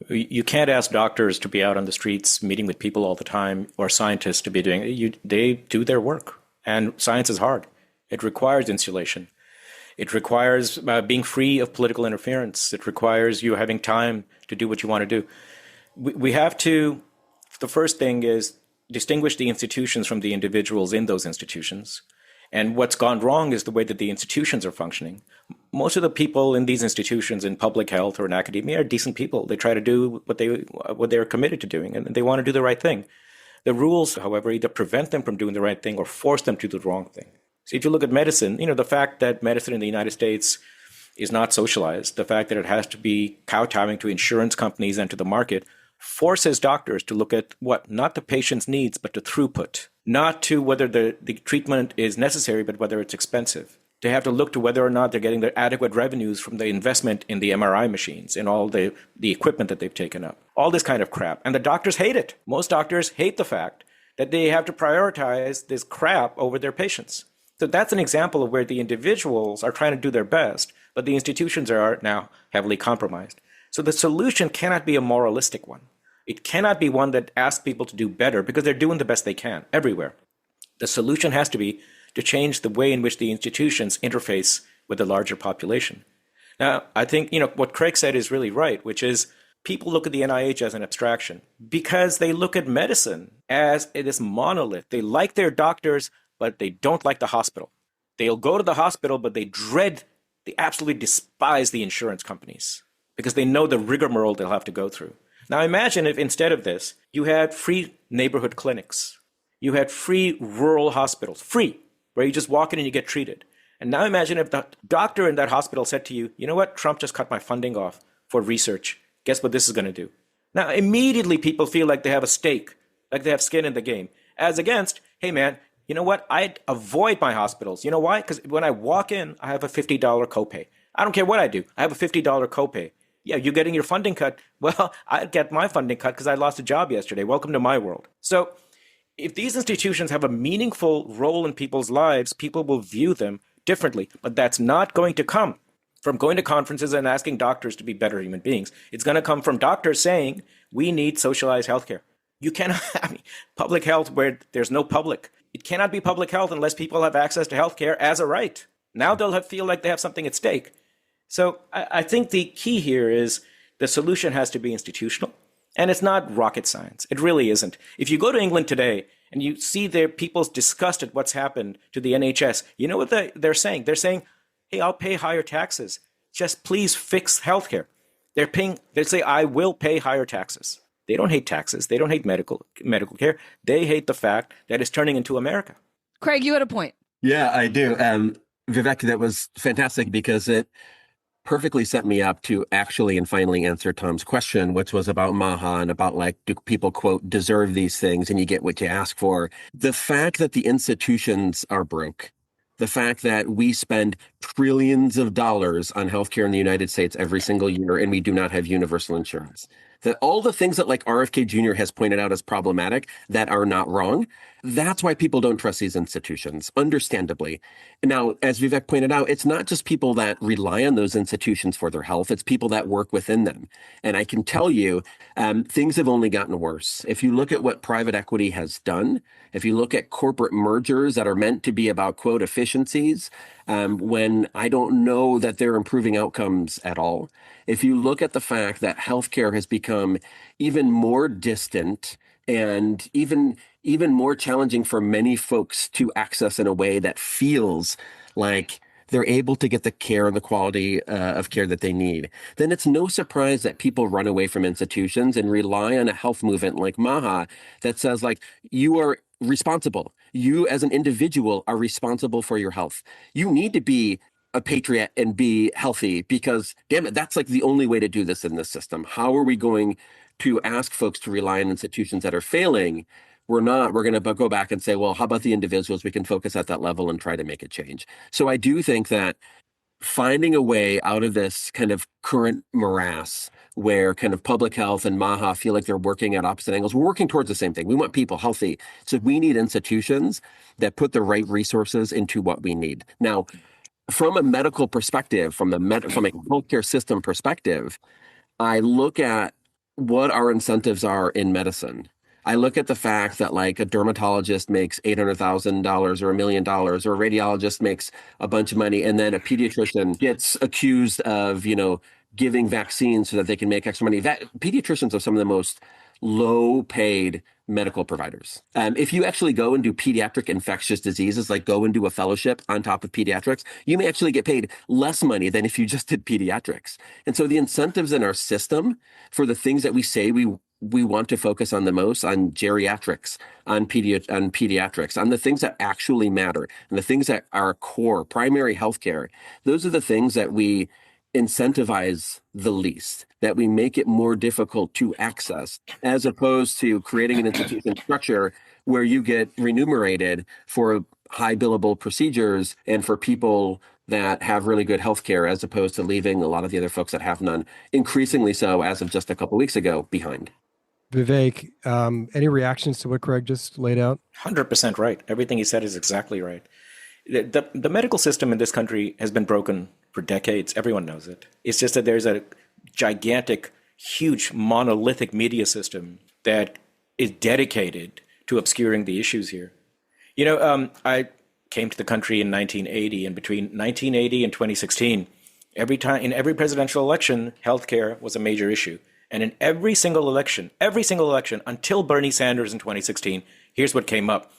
You can't ask doctors to be out on the streets meeting with people all the time, or scientists to be doing it. They do their work, and science is hard. It requires insulation. It requires being free of political interference. It requires you having time to do what you want to do. We have to, the first thing is distinguish the institutions from the individuals in those institutions. And what's gone wrong is the way that the institutions are functioning. Most of the people in these institutions in public health or in academia are decent people. They try to do what they're committed to doing, and they want to do the right thing. The rules, however, either prevent them from doing the right thing or force them to do the wrong thing. So if you look at medicine, the fact that medicine in the United States is not socialized, the fact that it has to be kowtowing to insurance companies and to the market, forces doctors to look at not the patient's needs, but the throughput, not to whether the treatment is necessary, but whether it's expensive. They have to look to whether or not they're getting their adequate revenues from the investment in the MRI machines and all the equipment that they've taken up, all this kind of crap. And the doctors hate it. Most doctors hate the fact that they have to prioritize this crap over their patients. So that's an example of where the individuals are trying to do their best, but the institutions are now heavily compromised. So the solution cannot be a moralistic one. It cannot be one that asks people to do better, because they're doing the best they can everywhere. The solution has to be to change the way in which the institutions interface with the larger population. Now, I think, what Craig said is really right, which is people look at the NIH as an abstraction because they look at medicine as this monolith. They like their doctors, but they don't like the hospital. They'll go to the hospital, but they absolutely despise the insurance companies because they know the rigmarole they'll have to go through. Now imagine if instead of this, you had free neighborhood clinics. You had free rural hospitals, free, where you just walk in and you get treated. And now imagine if the doctor in that hospital said to you, you know what, Trump just cut my funding off for research. Guess what this is going to do? Now immediately people feel like they have a stake, like they have skin in the game, as against, hey man, you know what? I'd avoid my hospitals. You know why? Because when I walk in, I have a $50 copay. I don't care what I do. I have a $50 copay. Yeah, you're getting your funding cut. Well, I'd get my funding cut because I lost a job yesterday. Welcome to my world. So if these institutions have a meaningful role in people's lives, people will view them differently. But that's not going to come from going to conferences and asking doctors to be better human beings. It's going to come from doctors saying, we need socialized healthcare. You cannot have public health where there's no public. It cannot be public health unless people have access to healthcare as a right. Now they'll feel like they have something at stake. So I think the key here is the solution has to be institutional, and it's not rocket science. It really isn't. If you go to England today and you see their people's disgust at what's happened to the NHS, you know what they're saying? They're saying, hey, I'll pay higher taxes. Just please fix healthcare. They say, I will pay higher taxes. They don't hate taxes. They don't hate medical care. They hate the fact that it's turning into America. Craig, you had a point. Yeah, I do. Vivek, that was fantastic because it perfectly set me up to actually and finally answer Tom's question, which was about MAHA and about do people, quote, deserve these things and you get what you ask for. The fact that the institutions are broke, the fact that we spend trillions of dollars on healthcare in the United States every single year and we do not have universal insurance, that all the things that RFK Jr. has pointed out as problematic that are not wrong, that's why people don't trust these institutions, understandably. Now, as Vivek pointed out, it's not just people that rely on those institutions for their health, it's people that work within them. And I can tell you, things have only gotten worse. If you look at what private equity has done, if you look at corporate mergers that are meant to be about, quote, efficiencies, when I don't know that they're improving outcomes at all. If you look at the fact that healthcare has become even more distant and even more challenging for many folks to access in a way that feels like they're able to get the care and the quality of care that they need, then it's no surprise that people run away from institutions and rely on a health movement like MAHA that says, like, you are responsible. You as an individual are responsible for your health. You need to be a patriot and be healthy because, damn it, that's like the only way to do this in this system. How are we going to ask folks to rely on institutions that are failing? We're not. We're going to go back and say, well, how about the individuals? We can focus at that level and try to make a change. So I do think that finding a way out of this kind of current morass where kind of public health and MAHA feel like they're working at opposite angles. We're working towards the same thing. We want people healthy. So we need institutions that put the right resources into what we need. Now, from a medical perspective, from a healthcare system perspective, I look at what our incentives are in medicine. I look at the fact that, like, a dermatologist makes $800,000 or $1 million, or a radiologist makes a bunch of money, and then a pediatrician gets accused of, giving vaccines so that they can make extra money. Pediatricians are some of the most low-paid medical providers. If you actually go and do pediatric infectious diseases, like go and do a fellowship on top of pediatrics, you may actually get paid less money than if you just did pediatrics. And so the incentives in our system for the things that we say we want to focus on the most, on geriatrics, on pediatrics, on the things that actually matter, and the things that are core, primary healthcare, those are the things that we incentivize the least, that we make it more difficult to access, as opposed to creating an institution structure where you get remunerated for high billable procedures and for people that have really good healthcare, as opposed to leaving a lot of the other folks that have none, increasingly so as of just a couple of weeks ago, behind. Vivek, any reactions to what Craig just laid out? 100% right. Everything he said is exactly right. The medical system in this country has been broken for decades. Everyone knows it. It's just that there's a gigantic, huge, monolithic media system that is dedicated to obscuring the issues here. I came to the country in 1980, and between 1980 and 2016, in every presidential election, healthcare was a major issue. And in every single election, until Bernie Sanders in 2016, here's what came up.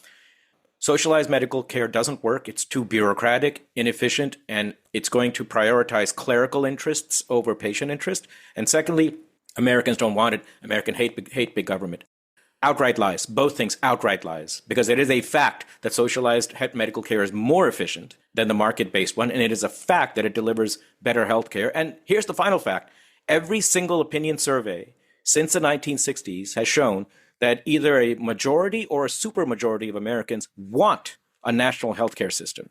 Socialized medical care doesn't work. It's too bureaucratic, inefficient, and it's going to prioritize clerical interests over patient interest. And secondly, Americans don't want it. Americans hate big government. Outright lies. Both things, outright lies. Because it is a fact that socialized medical care is more efficient than the market-based one, and it is a fact that it delivers better health care. And here's the final fact. Every single opinion survey since the 1960s has shown that either a majority or a supermajority of Americans want a national healthcare system.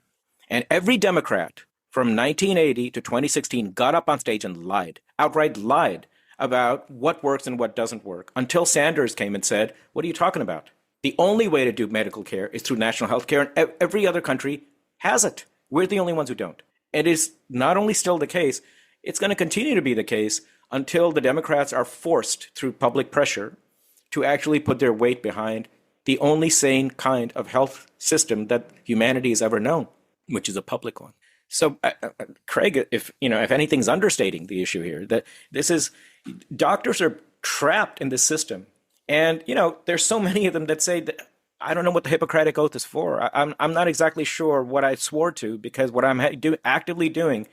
And every Democrat from 1980 to 2016 got up on stage and lied, outright lied about what works and what doesn't work, until Sanders came and said, what are you talking about? The only way to do medical care is through national health care, and every other country has it. We're the only ones who don't. It is not only still the case, it's going to continue to be the case until the Democrats are forced through public pressure to actually put their weight behind the only sane kind of health system that humanity has ever known, which is a public one. So, Craig, if anything's understating the issue here, that this is, doctors are trapped in this system. And, there's so many of them that say that, I don't know what the Hippocratic Oath is for. I'm not exactly sure what I swore to, because what I'm actively doing,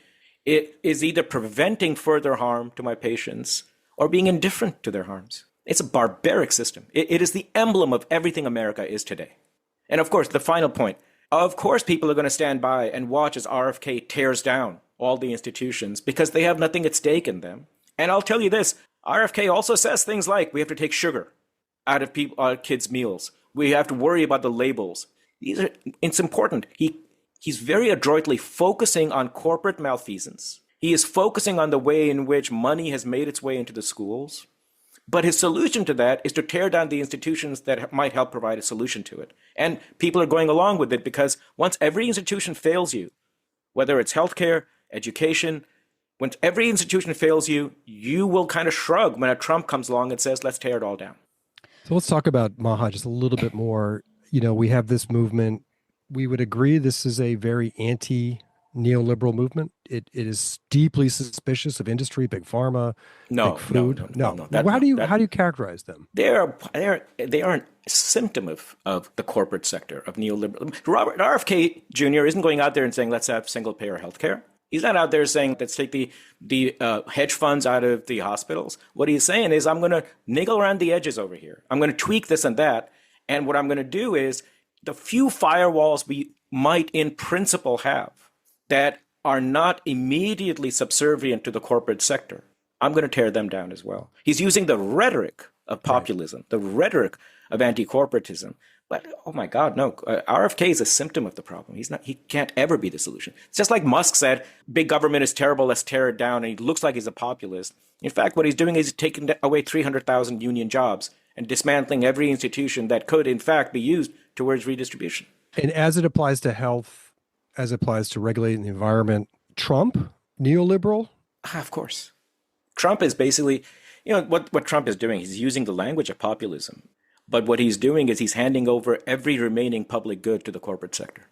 it is either preventing further harm to my patients or being indifferent to their harms. It's a barbaric system. It is the emblem of everything America is today. And of course, the final point, of course, people are going to stand by and watch as RFK tears down all the institutions because they have nothing at stake in them. And I'll tell you this, RFK also says things like, we have to take sugar out of kids' meals. We have to worry about the labels. It's important. He's very adroitly focusing on corporate malfeasance. He is focusing on the way in which money has made its way into the schools. But his solution to that is to tear down the institutions that might help provide a solution to it. And people are going along with it because once every institution fails you, whether it's healthcare, education, when every institution fails you, you will kind of shrug when a Trump comes along and says, let's tear it all down. So let's talk about MAHA just a little bit more. We have this movement. We would agree this is a very anti-neoliberal movement. it is deeply suspicious of industry, big pharma, big food? No. How do you characterize them? They are a symptom of the corporate sector, of neoliberalism. Robert RFK Jr. isn't going out there and saying, let's have single-payer healthcare. He's not out there saying, let's take the hedge funds out of the hospitals. What he's saying is, I'm going to niggle around the edges over here. I'm going to tweak this and that. And what I'm going to do is the few firewalls we might in principle have that are not immediately subservient to the corporate sector, I'm going to tear them down as well. He's using the rhetoric of populism, the rhetoric of anti-corporatism. But, oh my God, no, RFK is a symptom of the problem. He can't ever be the solution. It's just like Musk said, big government is terrible, let's tear it down. And he looks like he's a populist. In fact, what he's doing is taking away 300,000 union jobs and dismantling every institution that could, in fact, be used towards redistribution. And as it applies to health, as it applies to regulating the environment, Trump, neoliberal? Of course. Trump is basically, what Trump is doing, he's using the language of populism. But what he's doing is he's handing over every remaining public good to the corporate sector.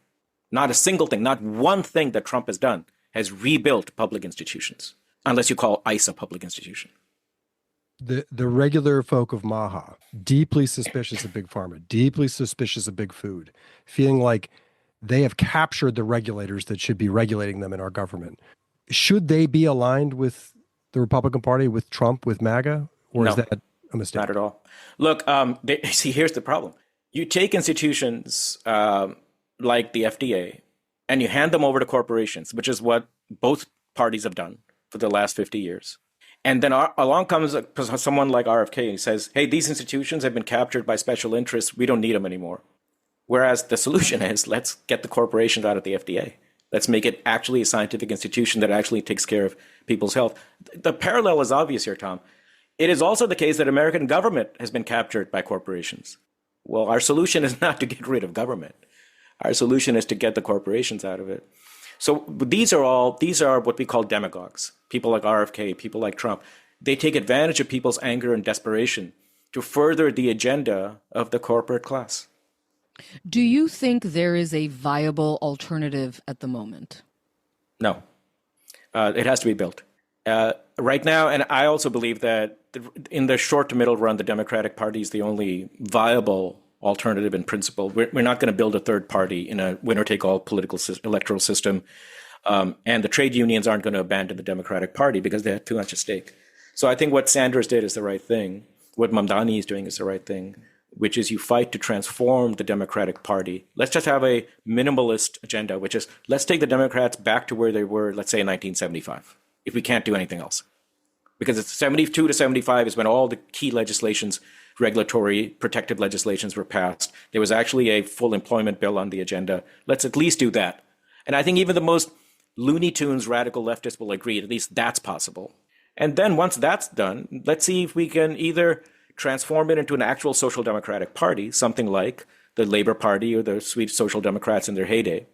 Not a single thing, not one thing that Trump has done has rebuilt public institutions, unless you call ICE a public institution. The regular folk of MAHA, deeply suspicious of big pharma, deeply suspicious of big food, feeling like they have captured the regulators that should be regulating them in our government. Should they be aligned with the Republican Party, with Trump, with MAGA? Or is that a mistake? Not at all. Look, here's the problem. You take institutions like the FDA and you hand them over to corporations, which is what both parties have done for the last 50 years. And then along comes someone like RFK and says, hey, these institutions have been captured by special interests. We don't need them anymore. Whereas the solution is, let's get the corporations out of the FDA. Let's make it actually a scientific institution that actually takes care of people's health. The parallel is obvious here, Tom. It is also the case that American government has been captured by corporations. Well, our solution is not to get rid of government. Our solution is to get the corporations out of it. So these are what we call demagogues. People like RFK, people like Trump. They take advantage of people's anger and desperation to further the agenda of the corporate class. Do you think there is a viable alternative at the moment? No. It has to be built. Right now, and I also believe that in the short to middle run, the Democratic Party is the only viable alternative in principle. We're not going to build a third party in a winner-take-all political electoral system. And the trade unions aren't going to abandon the Democratic Party because they have too much at stake. So I think what Sanders did is the right thing. What Mamdani is doing is the right thing, which is you fight to transform the Democratic Party. Let's just have a minimalist agenda, which is let's take the Democrats back to where they were, let's say, in 1975, if we can't do anything else. Because it's 72 to 75 is when all the key legislations, regulatory protective legislations were passed. There was actually a full employment bill on the agenda. Let's at least do that. And I think even the most Looney Tunes radical leftists will agree, at least that's possible. And then once that's done, let's see if we can either transform it into an actual social democratic party, something like the Labour Party or the Swedish Social Democrats in their heyday,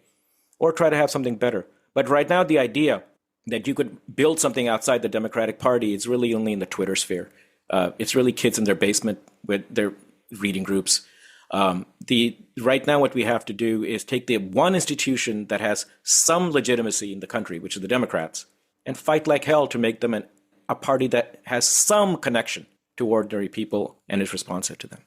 or try to have something better. But right now, the idea that you could build something outside the Democratic Party is really only in the Twitter sphere. It's really kids in their basement with their reading groups. Right now, what we have to do is take the one institution that has some legitimacy in the country, which is the Democrats, and fight like hell to make them a party that has some connection to ordinary people and is responsive to them.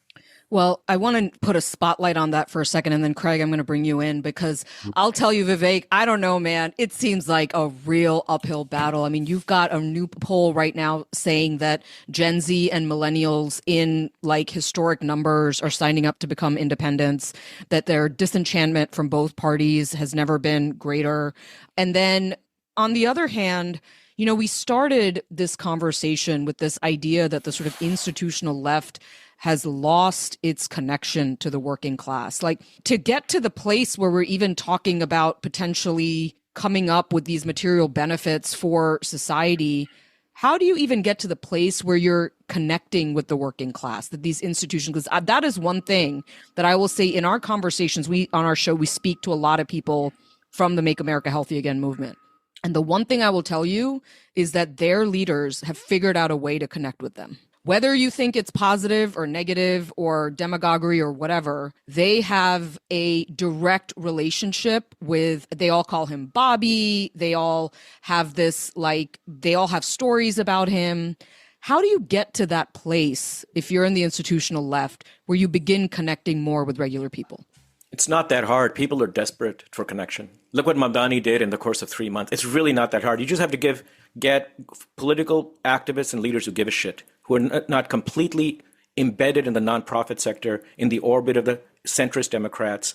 Well, I want to put a spotlight on that for a second, and then Craig, I'm going to bring you in because I'll tell you, Vivek, I don't know, man. It seems like a real uphill battle. I mean, you've got a new poll right now saying that Gen Z and millennials in like historic numbers are signing up to become independents, that their disenchantment from both parties has never been greater. And then on the other hand, you know, we started this conversation with this idea that the sort of institutional left has lost its connection to the working class. Like, to get to the place where we're even talking about potentially coming up with these material benefits for society, how do you even get to the place where you're connecting with the working class, that these institutions, because that is one thing that I will say in our conversations, on our show, we speak to a lot of people from the Make America Healthy Again movement. And the one thing I will tell you is that their leaders have figured out a way to connect with them. Whether you think it's positive or negative or demagoguery or whatever, they have a direct relationship with, they all call him Bobby. They all have this, like, they all have stories about him. How do you get to that place if you're in the institutional left where you begin connecting more with regular people? It's not that hard. People are desperate for connection. Look what Mamdani did in the course of 3 months. It's really not that hard. You just have to get political activists and leaders who give a shit, who are not completely embedded in the nonprofit sector, in the orbit of the centrist Democrats,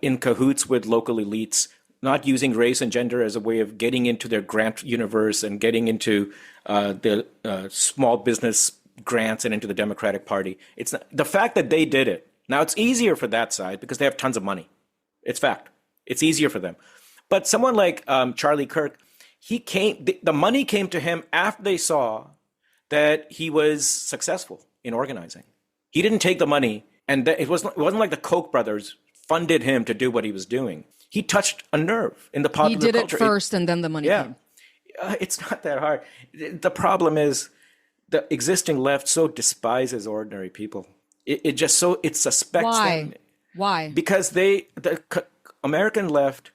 in cahoots with local elites, not using race and gender as a way of getting into their grant universe and getting into the small business grants and into the Democratic Party. It's not, the fact that they did it. Now, it's easier for that side because they have tons of money. It's fact. It's easier for them. But someone like Charlie Kirk, the money came to him after they saw that he was successful in organizing. He didn't take the money, and it wasn't like the Koch brothers funded him to do what he was doing. He touched a nerve in the popular culture. He did it first, and then the money came. It's not that hard. The problem is the existing left so despises ordinary people. It suspects them. Why? Because the American left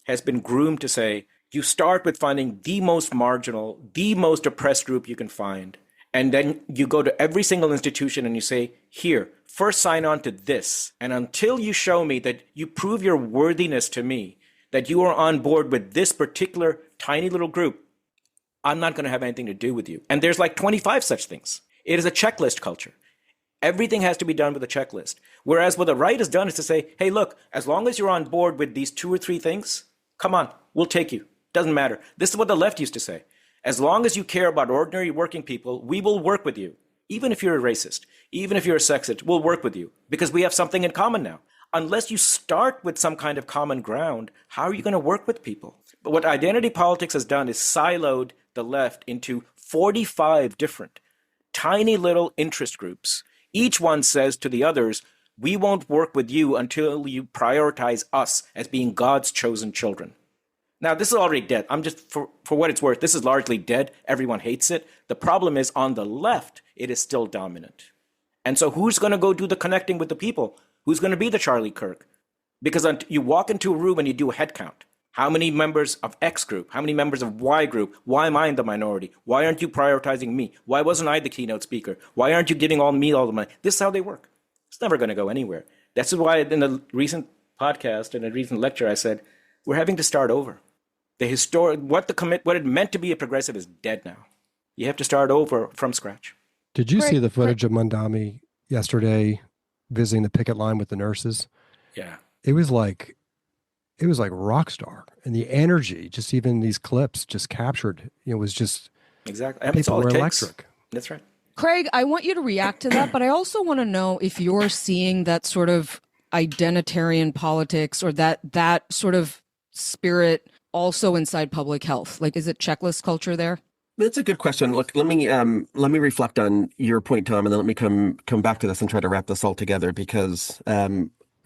has been groomed to say, you start with finding the most marginal, the most oppressed group you can find. And then you go to every single institution and you say, here, first sign on to this. And until you show me that you prove your worthiness to me, that you are on board with this particular tiny little group, I'm not going to have anything to do with you. And there's like 25 such things. It is a checklist culture. Everything has to be done with a checklist. Whereas what the right has done is to say, hey, look, as long as you're on board with these 2 or 3 things, come on, we'll take you. Doesn't matter. This is what the left used to say. As long as you care about ordinary working people, we will work with you. Even if you're a racist, even if you're a sexist, we'll work with you because we have something in common now. Unless you start with some kind of common ground, how are you going to work with people? But what identity politics has done is siloed the left into 45 different tiny little interest groups. Each one says to the others, we won't work with you until you prioritize us as being God's chosen children. Now, this is already dead. I'm just, for what it's worth, this is largely dead. Everyone hates it. The problem is on the left, it is still dominant. And so who's going to go do the connecting with the people? Who's going to be the Charlie Kirk? Because you walk into a room and you do a head count. How many members of X group? How many members of Y group? Why am I in the minority? Why aren't you prioritizing me? Why wasn't I the keynote speaker? Why aren't you giving me all the money? This is how they work. It's never going to go anywhere. That's why in a recent podcast, in a recent lecture, I said, we're having to start over. What it meant to be a progressive is dead now. You have to start over from scratch. Did you see the footage of Mamdani yesterday visiting the picket line with the nurses? Yeah. It was like rock star, and the energy, just even these clips just captured, it was just exactly. People were electric. That's right. Craig, I want you to react to that, but I also want to know if you're seeing that sort of identitarian politics or that sort of spirit also inside public health. Like, is it checklist culture there? That's a good question. Look, let me reflect on your point, Tom, and then let me come back to this and try to wrap this all together because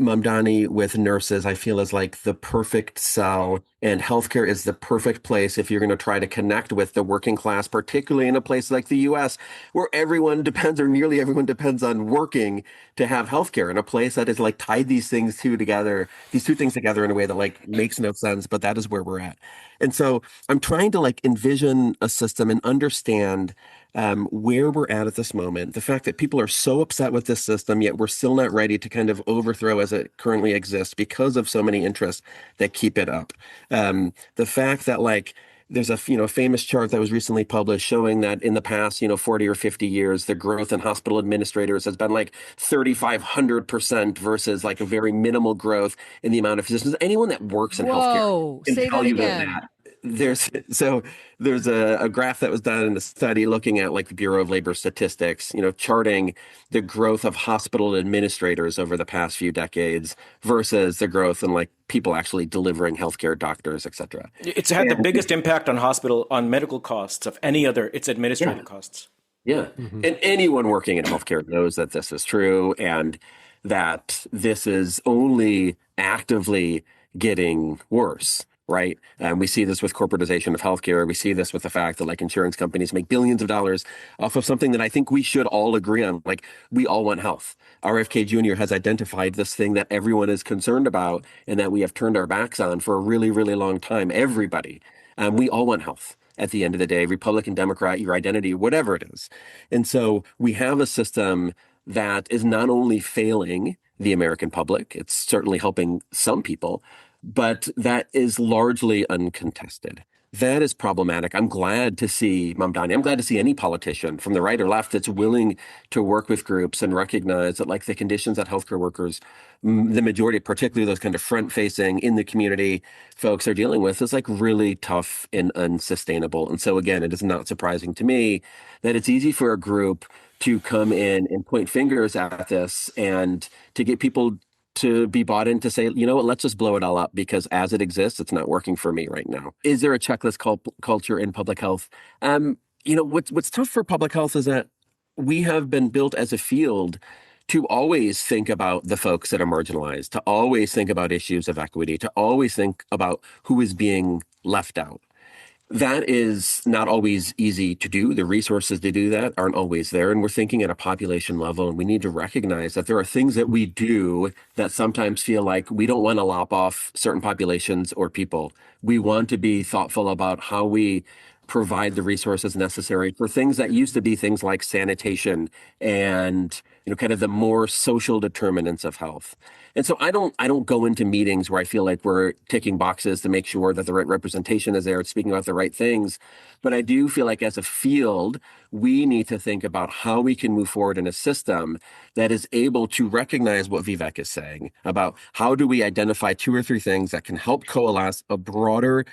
Mamdani with nurses, I feel, is like the perfect sell, and healthcare is the perfect place if you're going to try to connect with the working class, particularly in a place like the U.S., where everyone depends, or nearly everyone depends, on working to have healthcare, in a place that is like tied these two things together in a way that like makes no sense, but that is where we're at. And so I'm trying to like envision a system and understand where we're at this moment, the fact that people are so upset with this system, yet we're still not ready to kind of overthrow as it currently exists because of so many interests that keep it up. The fact that like there's a famous chart that was recently published showing that in the past 40 or 50 years, the growth in hospital administrators has been like 3,500% versus like a very minimal growth in the amount of physicians. Anyone that works in healthcare can say tell that you again. that. There's a graph that was done in a study looking at like the Bureau of Labor Statistics, charting the growth of hospital administrators over the past few decades versus the growth in like people actually delivering healthcare, doctors, et cetera. It's had the biggest impact on medical costs of any other. It's administrative costs. Yeah. Mm-hmm. And anyone working in healthcare knows that this is true and that this is only actively getting worse. right? We see this with corporatization of healthcare. We see this with the fact that like insurance companies make billions of dollars off of something that I think we should all agree on. Like we all want health. RFK Jr. has identified this thing that everyone is concerned about and that we have turned our backs on for a really, really long time. Everybody. We all want health. At the end of the day, Republican, Democrat, your identity, whatever it is. And so we have a system that is not only failing the American public, it's certainly helping some people, but that is largely uncontested. That is problematic. I'm glad to see Mamdani. I'm glad to see any politician from the right or left that's willing to work with groups and recognize that like the conditions that healthcare workers, the majority, particularly those kind of front-facing in the community folks are dealing with is like really tough and unsustainable. And so again, it is not surprising to me that it's easy for a group to come in and point fingers at this and to get people to be bought in to say, you know what, let's just blow it all up because as it exists, it's not working for me right now. Is there a checklist culture in public health? What's tough for public health is that we have been built as a field to always think about the folks that are marginalized, to always think about issues of equity, to always think about who is being left out. That is not always easy to do. The resources to do that aren't always there. And we're thinking at a population level, and we need to recognize that there are things that we do that sometimes feel like we don't want to lop off certain populations or people. We want to be thoughtful about how we provide the resources necessary for things that used to be things like sanitation and kind of the more social determinants of health. And so I don't go into meetings where I feel like we're ticking boxes to make sure that the right representation is there, speaking about the right things. But I do feel like as a field, we need to think about how we can move forward in a system that is able to recognize what Vivek is saying about how do we identify 2 or 3 things that can help coalesce a broader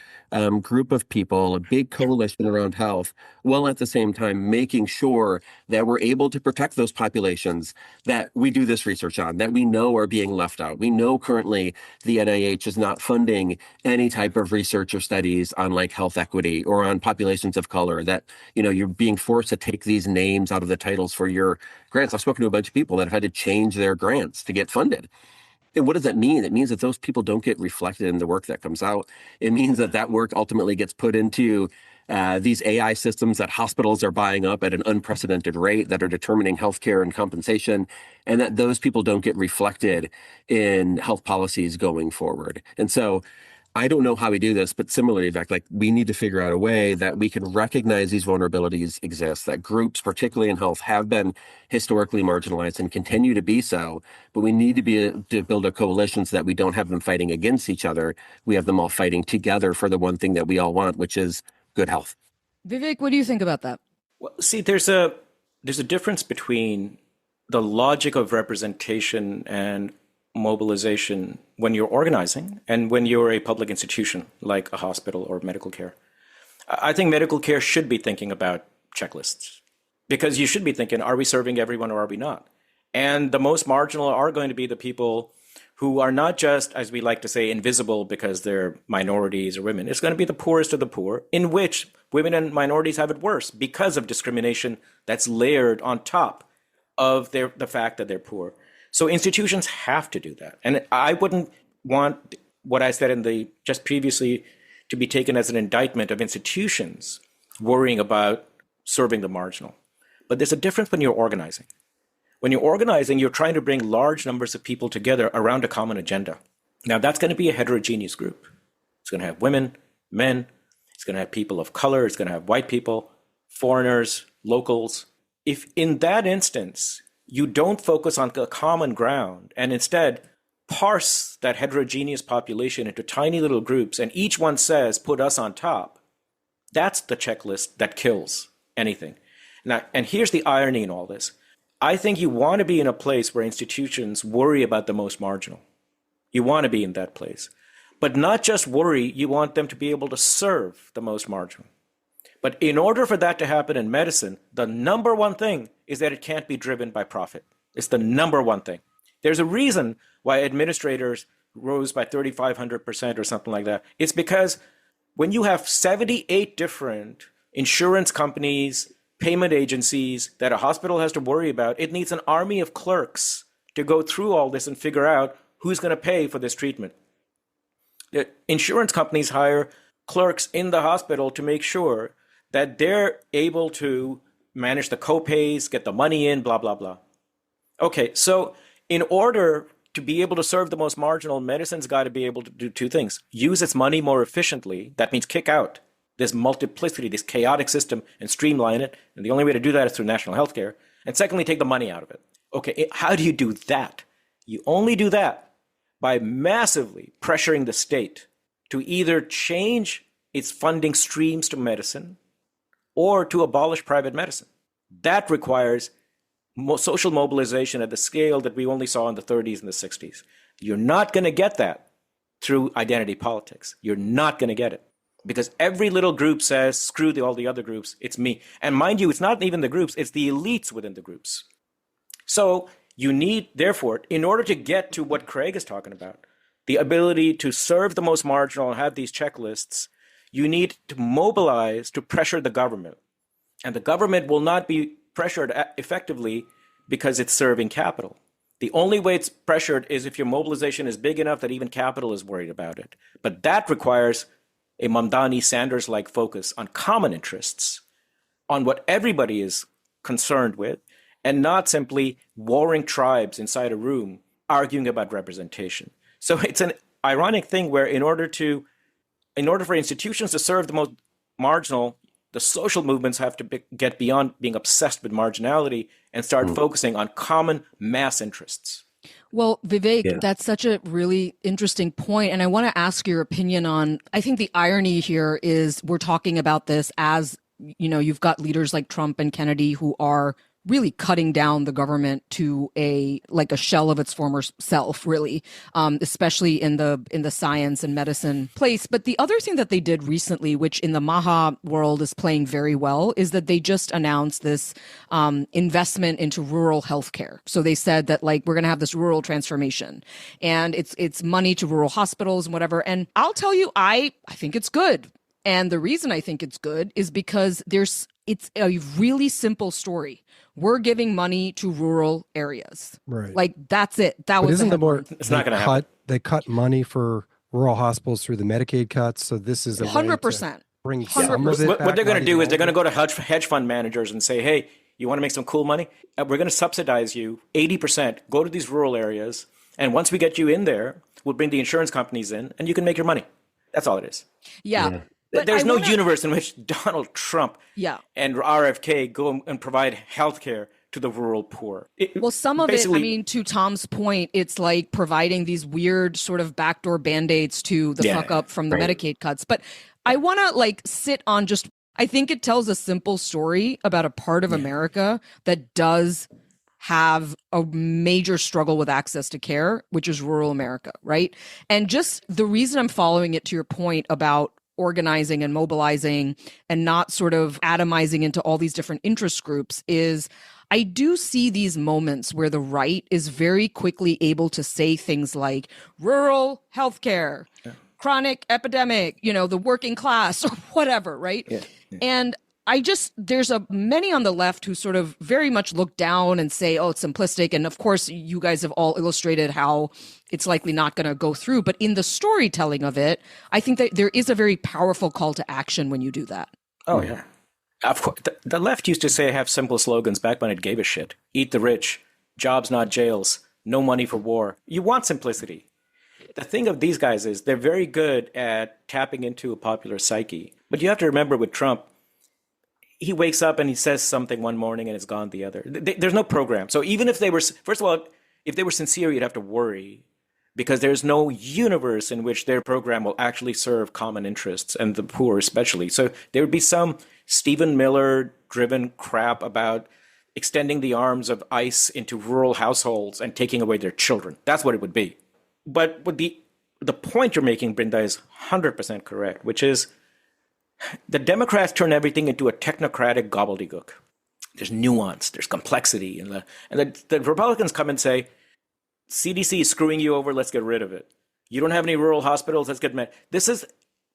group of people, a big coalition around health, while at the same time making sure that we're able to protect those populations that we do this research on, that we know are being left out. We know currently the NIH is not funding any type of research or studies on like health equity or on populations of color, that, you're being forced to take these names out of the titles for your grants. I've spoken to a bunch of people that have had to change their grants to get funded. And what does that mean? It means that those people don't get reflected in the work that comes out. It means that that work ultimately gets put into these AI systems that hospitals are buying up at an unprecedented rate that are determining healthcare and compensation, and that those people don't get reflected in health policies going forward. And so I don't know how we do this, but similarly, in fact, like we need to figure out a way that we can recognize these vulnerabilities exist, that groups, particularly in health, have been historically marginalized and continue to be so. But we need to build a coalition so that we don't have them fighting against each other. We have them all fighting together for the one thing that we all want, which is good health. Vivek, what do you think about that? Well, see, there's a difference between the logic of representation and mobilization when you're organizing and when you're a public institution like a hospital or medical care. I think medical care should be thinking about checklists because you should be thinking, are we serving everyone or are we not? And the most marginal are going to be the people who are not just, as we like to say, invisible because they're minorities or women. It's going to be the poorest of the poor, in which women and minorities have it worse because of discrimination that's layered on top of the fact that they're poor. So institutions have to do that. And I wouldn't want what I said just previously to be taken as an indictment of institutions worrying about serving the marginal. But there's a difference when you're organizing. When you're organizing, you're trying to bring large numbers of people together around a common agenda. Now, that's going to be a heterogeneous group. It's going to have women, men, it's going to have people of color, it's going to have white people, foreigners, locals. If in that instance, you don't focus on the common ground and instead parse that heterogeneous population into tiny little groups and each one says, put us on top, that's the checklist that kills anything. Now, and here's the irony in all this. I think you want to be in a place where institutions worry about the most marginal. You want to be in that place. But not just worry, you want them to be able to serve the most marginal. But in order for that to happen in medicine, the number one thing is that it can't be driven by profit. It's the number one thing. There's a reason why administrators rose by 3,500% or something like that. It's because when you have 78 different insurance companies, payment agencies that a hospital has to worry about, it needs an army of clerks to go through all this and figure out who's going to pay for this treatment. Insurance companies hire clerks in the hospital to make sure that they're able to manage the co-pays, get the money in, blah, blah, blah. Okay, so in order to be able to serve the most marginal, medicine's got to be able to do two things. Use its money more efficiently. That means kick out this multiplicity, this chaotic system, and streamline it. And the only way to do that is through national health care. And secondly, take the money out of it. Okay, how do you do that? You only do that by massively pressuring the state to either change its funding streams to medicine or to abolish private medicine. That requires social mobilization at the scale that we only saw in the 30s and the 60s. You're not going to get that through identity politics. You're not going to get it because every little group says, screw all the other groups, it's me. And mind you, it's not even the groups, it's the elites within the groups. So you need, therefore, in order to get to what Craig is talking about, the ability to serve the most marginal and have these checklists, you need to mobilize to pressure the government. And the government will not be pressured effectively because it's serving capital. The only way it's pressured is if your mobilization is big enough that even capital is worried about it. But that requires a Mamdani Sanders-like focus on common interests, on what everybody is concerned with, and not simply warring tribes inside a room arguing about representation. So it's an ironic thing where in order for institutions to serve the most marginal, the social movements have to get beyond being obsessed with marginality and start focusing on common mass interests. Well, Vivek, that's such a really interesting point. And I want to ask your opinion on, I think the irony here is we're talking about this as, you know, you've got leaders like Trump and Kennedy who are really cutting down the government to a shell of its former self, really, especially in the science and medicine place. But the other thing that they did recently, which in the MAHA world is playing very well, is that they just announced this investment into rural healthcare. So they said that we're going to have this rural transformation, and it's money to rural hospitals and whatever. And I'll tell you, I think it's good. And the reason I think it's good is because it's a really simple story. We're giving money to rural areas. Right. That's it. That was isn't the more it's not going to happen. They cut money for rural hospitals through the Medicaid cuts. So this is a 100%. Bring some of it back. What they're going to do is they're going to go to hedge fund managers and say, hey, you want to make some cool money? We're going to subsidize you 80%. Go to these rural areas. And once we get you in there, we'll bring the insurance companies in and you can make your money. That's all it is. Yeah. But there's no universe in which Donald Trump and RFK go and provide health care to the rural poor. Some of it, I mean, to Tom's point, it's like providing these weird sort of backdoor Band-Aids to the fuck up from the Medicaid cuts. But I want to sit on I think it tells a simple story about a part of America that does have a major struggle with access to care, which is rural America, right? And just the reason I'm following it to your point about organizing and mobilizing and not sort of atomizing into all these different interest groups is I do see these moments where the right is very quickly able to say things like rural healthcare, chronic epidemic, the working class or whatever, right? And there's many on the left who sort of very much look down and say, oh, it's simplistic. And of course, you guys have all illustrated how it's likely not going to go through. But in the storytelling of it, I think that there is a very powerful call to action when you do that. Oh, yeah. Of course, the left used to say have simple slogans back when it gave a shit. Eat the rich, jobs, not jails, no money for war. You want simplicity. The thing of these guys is they're very good at tapping into a popular psyche. But you have to remember with Trump, he wakes up and he says something one morning and it's gone the other. There's no program. So even if they were, first of all, if they were sincere, you'd have to worry because there's no universe in which their program will actually serve common interests and the poor especially. So there would be some Stephen Miller driven crap about extending the arms of ICE into rural households and taking away their children. That's what it would be. But the point you're making, Brinda, is 100% correct, which is the Democrats turn everything into a technocratic gobbledygook. There's nuance, there's complexity. And the Republicans come and say, CDC is screwing you over, let's get rid of it. You don't have any rural hospitals, let's get mad. This is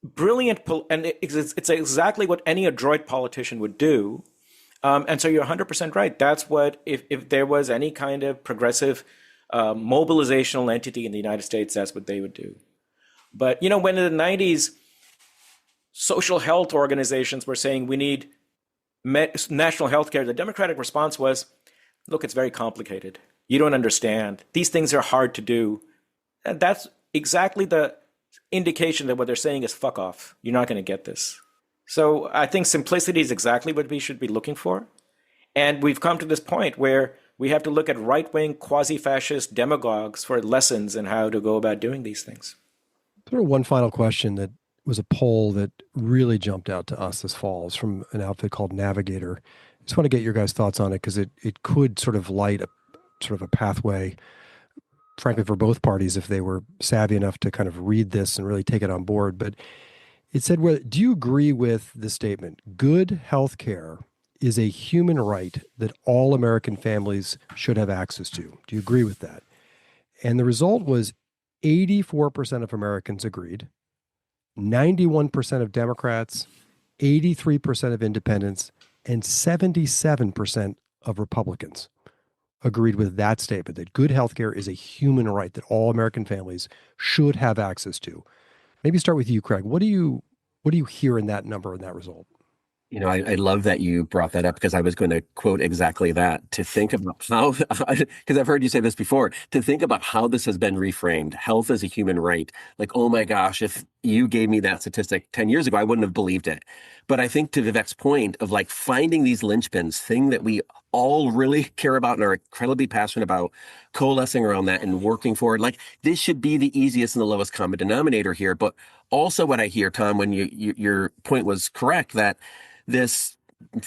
brilliant, and it's exactly what any adroit politician would do. And so you're 100% right. That's what, if there was any kind of progressive mobilizational entity in the United States, that's what they would do. But, when in the 90s, social health organizations were saying we need national health care, the Democratic response was, look, it's very complicated. You don't understand. These things are hard to do. And that's exactly the indication that what they're saying is fuck off. You're not going to get this. So I think simplicity is exactly what we should be looking for. And we've come to this point where we have to look at right-wing quasi-fascist demagogues for lessons in how to go about doing these things. Sort of one final question that was a poll that really jumped out to us this fall. It's from an outfit called Navigator. I just want to get your guys' thoughts on it because it could sort of light a sort of a pathway, frankly, for both parties if they were savvy enough to kind of read this and really take it on board. But it said, do you agree with the statement, good health care is a human right that all American families should have access to? Do you agree with that? And the result was 84% of Americans agreed, 91% of Democrats, 83% of independents, and 77% of Republicans agreed with that statement, that good health care is a human right that all American families should have access to. Maybe start with you, Craig. What do you hear in that number and that result? I love that you brought that up because I was going to quote exactly that, to think about how, because I've heard you say this before, to think about how this has been reframed. Health is a human right. Like, oh my gosh, if you gave me that statistic 10 years ago, I wouldn't have believed it. But I think to Vivek's point of like finding these linchpins, thing that we all really care about and are incredibly passionate about, coalescing around that and working forward. Like, this should be the easiest and the lowest common denominator here. But also what I hear, Tom, when your point was correct, that this,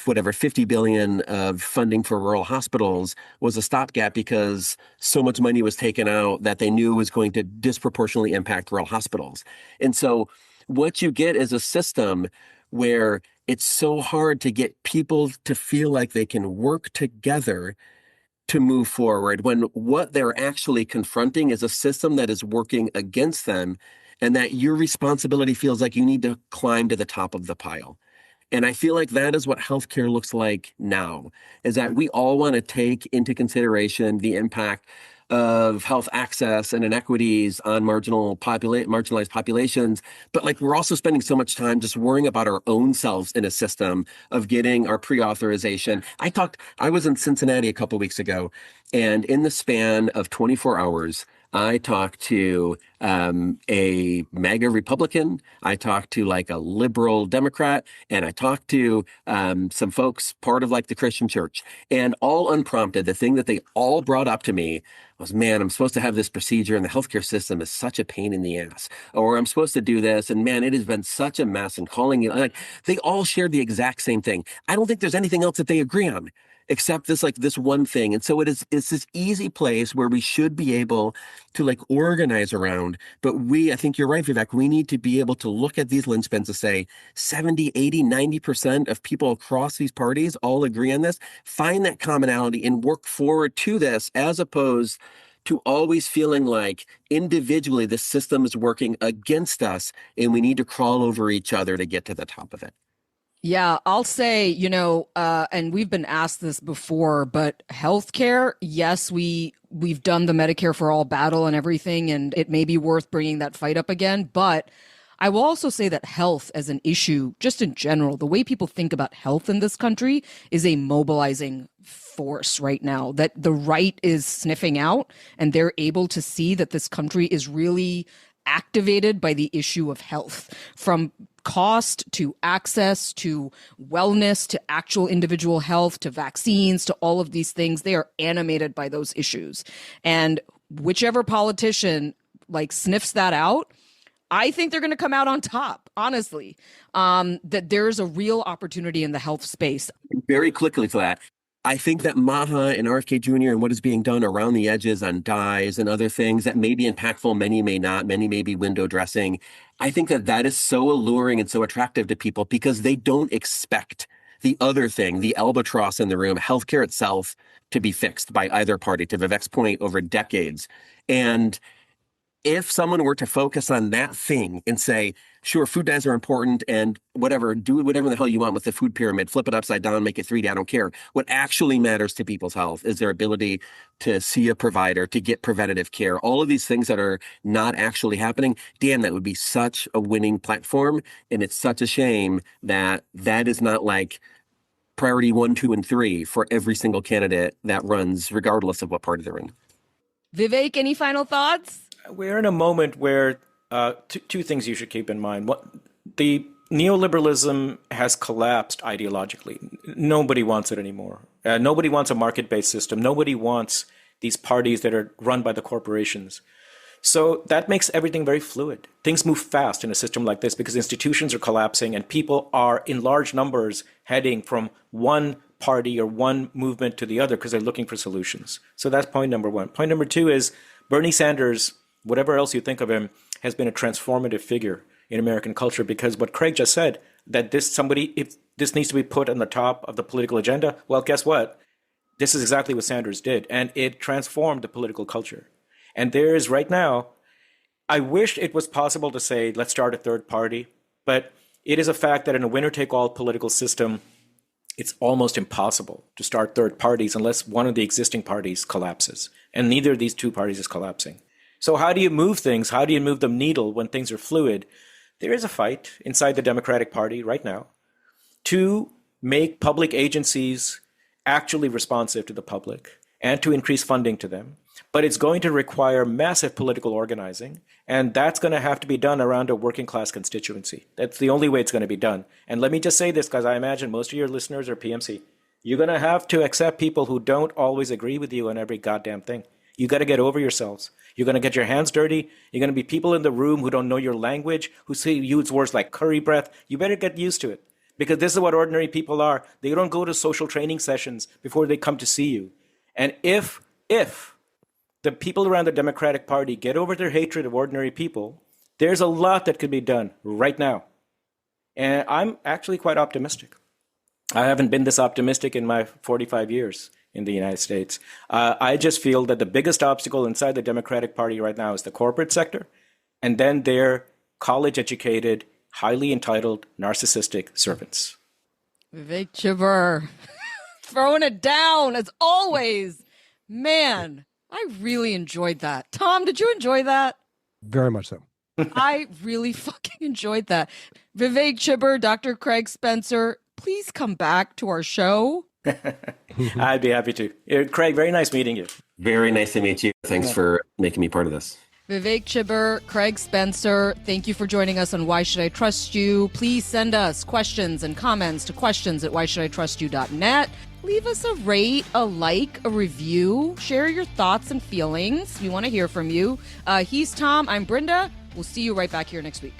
whatever, 50 billion of funding for rural hospitals was a stopgap because so much money was taken out that they knew was going to disproportionately impact rural hospitals. And so what you get is a system where it's so hard to get people to feel like they can work together to move forward when what they're actually confronting is a system that is working against them, and that your responsibility feels like you need to climb to the top of the pile. And I feel like that is what healthcare looks like now, is that we all want to take into consideration the impact of health access and inequities on marginalized populations. But like, we're also spending so much time just worrying about our own selves in a system of getting our pre-authorization. I was in Cincinnati a couple of weeks ago, and in the span of 24 hours, I talked to a MAGA Republican, I talked to like a liberal Democrat, and I talked to some folks part of like the Christian church. And all unprompted, the thing that they all brought up to me was, man, I'm supposed to have this procedure and the healthcare system is such a pain in the ass. Or I'm supposed to do this, and man, it has been such a mess, and calling it, like, they all shared the exact same thing. I don't think there's anything else that they agree on, except this one thing. And so it's this easy place where we should be able to like organize around. But I think you're right, Vivek, we need to be able to look at these linchpins and say 70, 80, 90% of people across these parties all agree on this, find that commonality and work forward to this, as opposed to always feeling like individually the system is working against us and we need to crawl over each other to get to the top of it. Yeah, I'll say, and we've been asked this before, but healthcare, yes, we've done the Medicare for All battle and everything, and it may be worth bringing that fight up again. But I will also say that health as an issue, just in general, the way people think about health in this country is a mobilizing force right now that the right is sniffing out, and they're able to see that this country is really activated by the issue of health, from cost to access to wellness to actual individual health to vaccines to all of these things. They are animated by those issues. And whichever politician like sniffs that out, I think they're going to come out on top, honestly, that there's a real opportunity in the health space. Very quickly to that, I think that MAHA and RFK Jr. and what is being done around the edges on dyes and other things that may be impactful, many may not, many may be window dressing. I think that is so alluring and so attractive to people because they don't expect the other thing, the albatross in the room, healthcare itself, to be fixed by either party, to Vivek's point, over decades. And if someone were to focus on that thing and say, sure, food dyes are important and whatever, do whatever the hell you want with the food pyramid, flip it upside down, make it 3D, I don't care. What actually matters to people's health is their ability to see a provider, to get preventative care, all of these things that are not actually happening. Damn, that would be such a winning platform. And it's such a shame that that is not like priority 1, 2, and 3 for every single candidate that runs, regardless of what party they're in. Vivek, any final thoughts? We're in a moment where two things you should keep in mind. The neoliberalism has collapsed ideologically. Nobody wants it anymore. Nobody wants a market-based system. Nobody wants these parties that are run by the corporations. So that makes everything very fluid. Things move fast in a system like this because institutions are collapsing and people are in large numbers heading from one party or one movement to the other because they're looking for solutions. So that's point number one. Point number two is Bernie Sanders, whatever else you think of him, has been a transformative figure in American culture because what Craig just said, that if this needs to be put on the top of the political agenda, well, guess what? This is exactly what Sanders did, and it transformed the political culture. And there is right now, I wish it was possible to say, let's start a third party, but it is a fact that in a winner-take-all political system, it's almost impossible to start third parties unless one of the existing parties collapses. And neither of these two parties is collapsing. So how do you move things? How do you move the needle when things are fluid? There is a fight inside the Democratic Party right now to make public agencies actually responsive to the public and to increase funding to them. But it's going to require massive political organizing, and that's going to have to be done around a working class constituency. That's the only way it's going to be done. And let me just say this, because I imagine most of your listeners are PMC. You're going to have to accept people who don't always agree with you on every goddamn thing. You got to get over yourselves. You're going to get your hands dirty. You're going to be people in the room who don't know your language, who say use words like curry breath. You better get used to it, because this is what ordinary people are. They don't go to social training sessions before they come to see you. And if the people around the Democratic Party get over their hatred of ordinary people, there's a lot that could be done right now. And I'm actually quite optimistic. I haven't been this optimistic in my 45 years in the United States. I just feel that the biggest obstacle inside the Democratic Party right now is the corporate sector, and then their college-educated, highly entitled, narcissistic servants. Vivek Chibber, throwing it down as always. Man, I really enjoyed that. Tom, did you enjoy that? Very much so. I really fucking enjoyed that. Vivek Chibber, Dr. Craig Spencer, please come back to our show. I'd be happy to. Craig, very nice meeting you. Very nice to meet you. Thanks for making me part of this. Vivek Chibber, Craig Spencer, thank you for joining us on Why Should I Trust You? Please send us questions and comments to questions@whyshoulditrustyou.net. Leave us a rate, a like, a review. Share your thoughts and feelings. We want to hear from you. He's Tom. I'm Brenda. We'll see you right back here next week.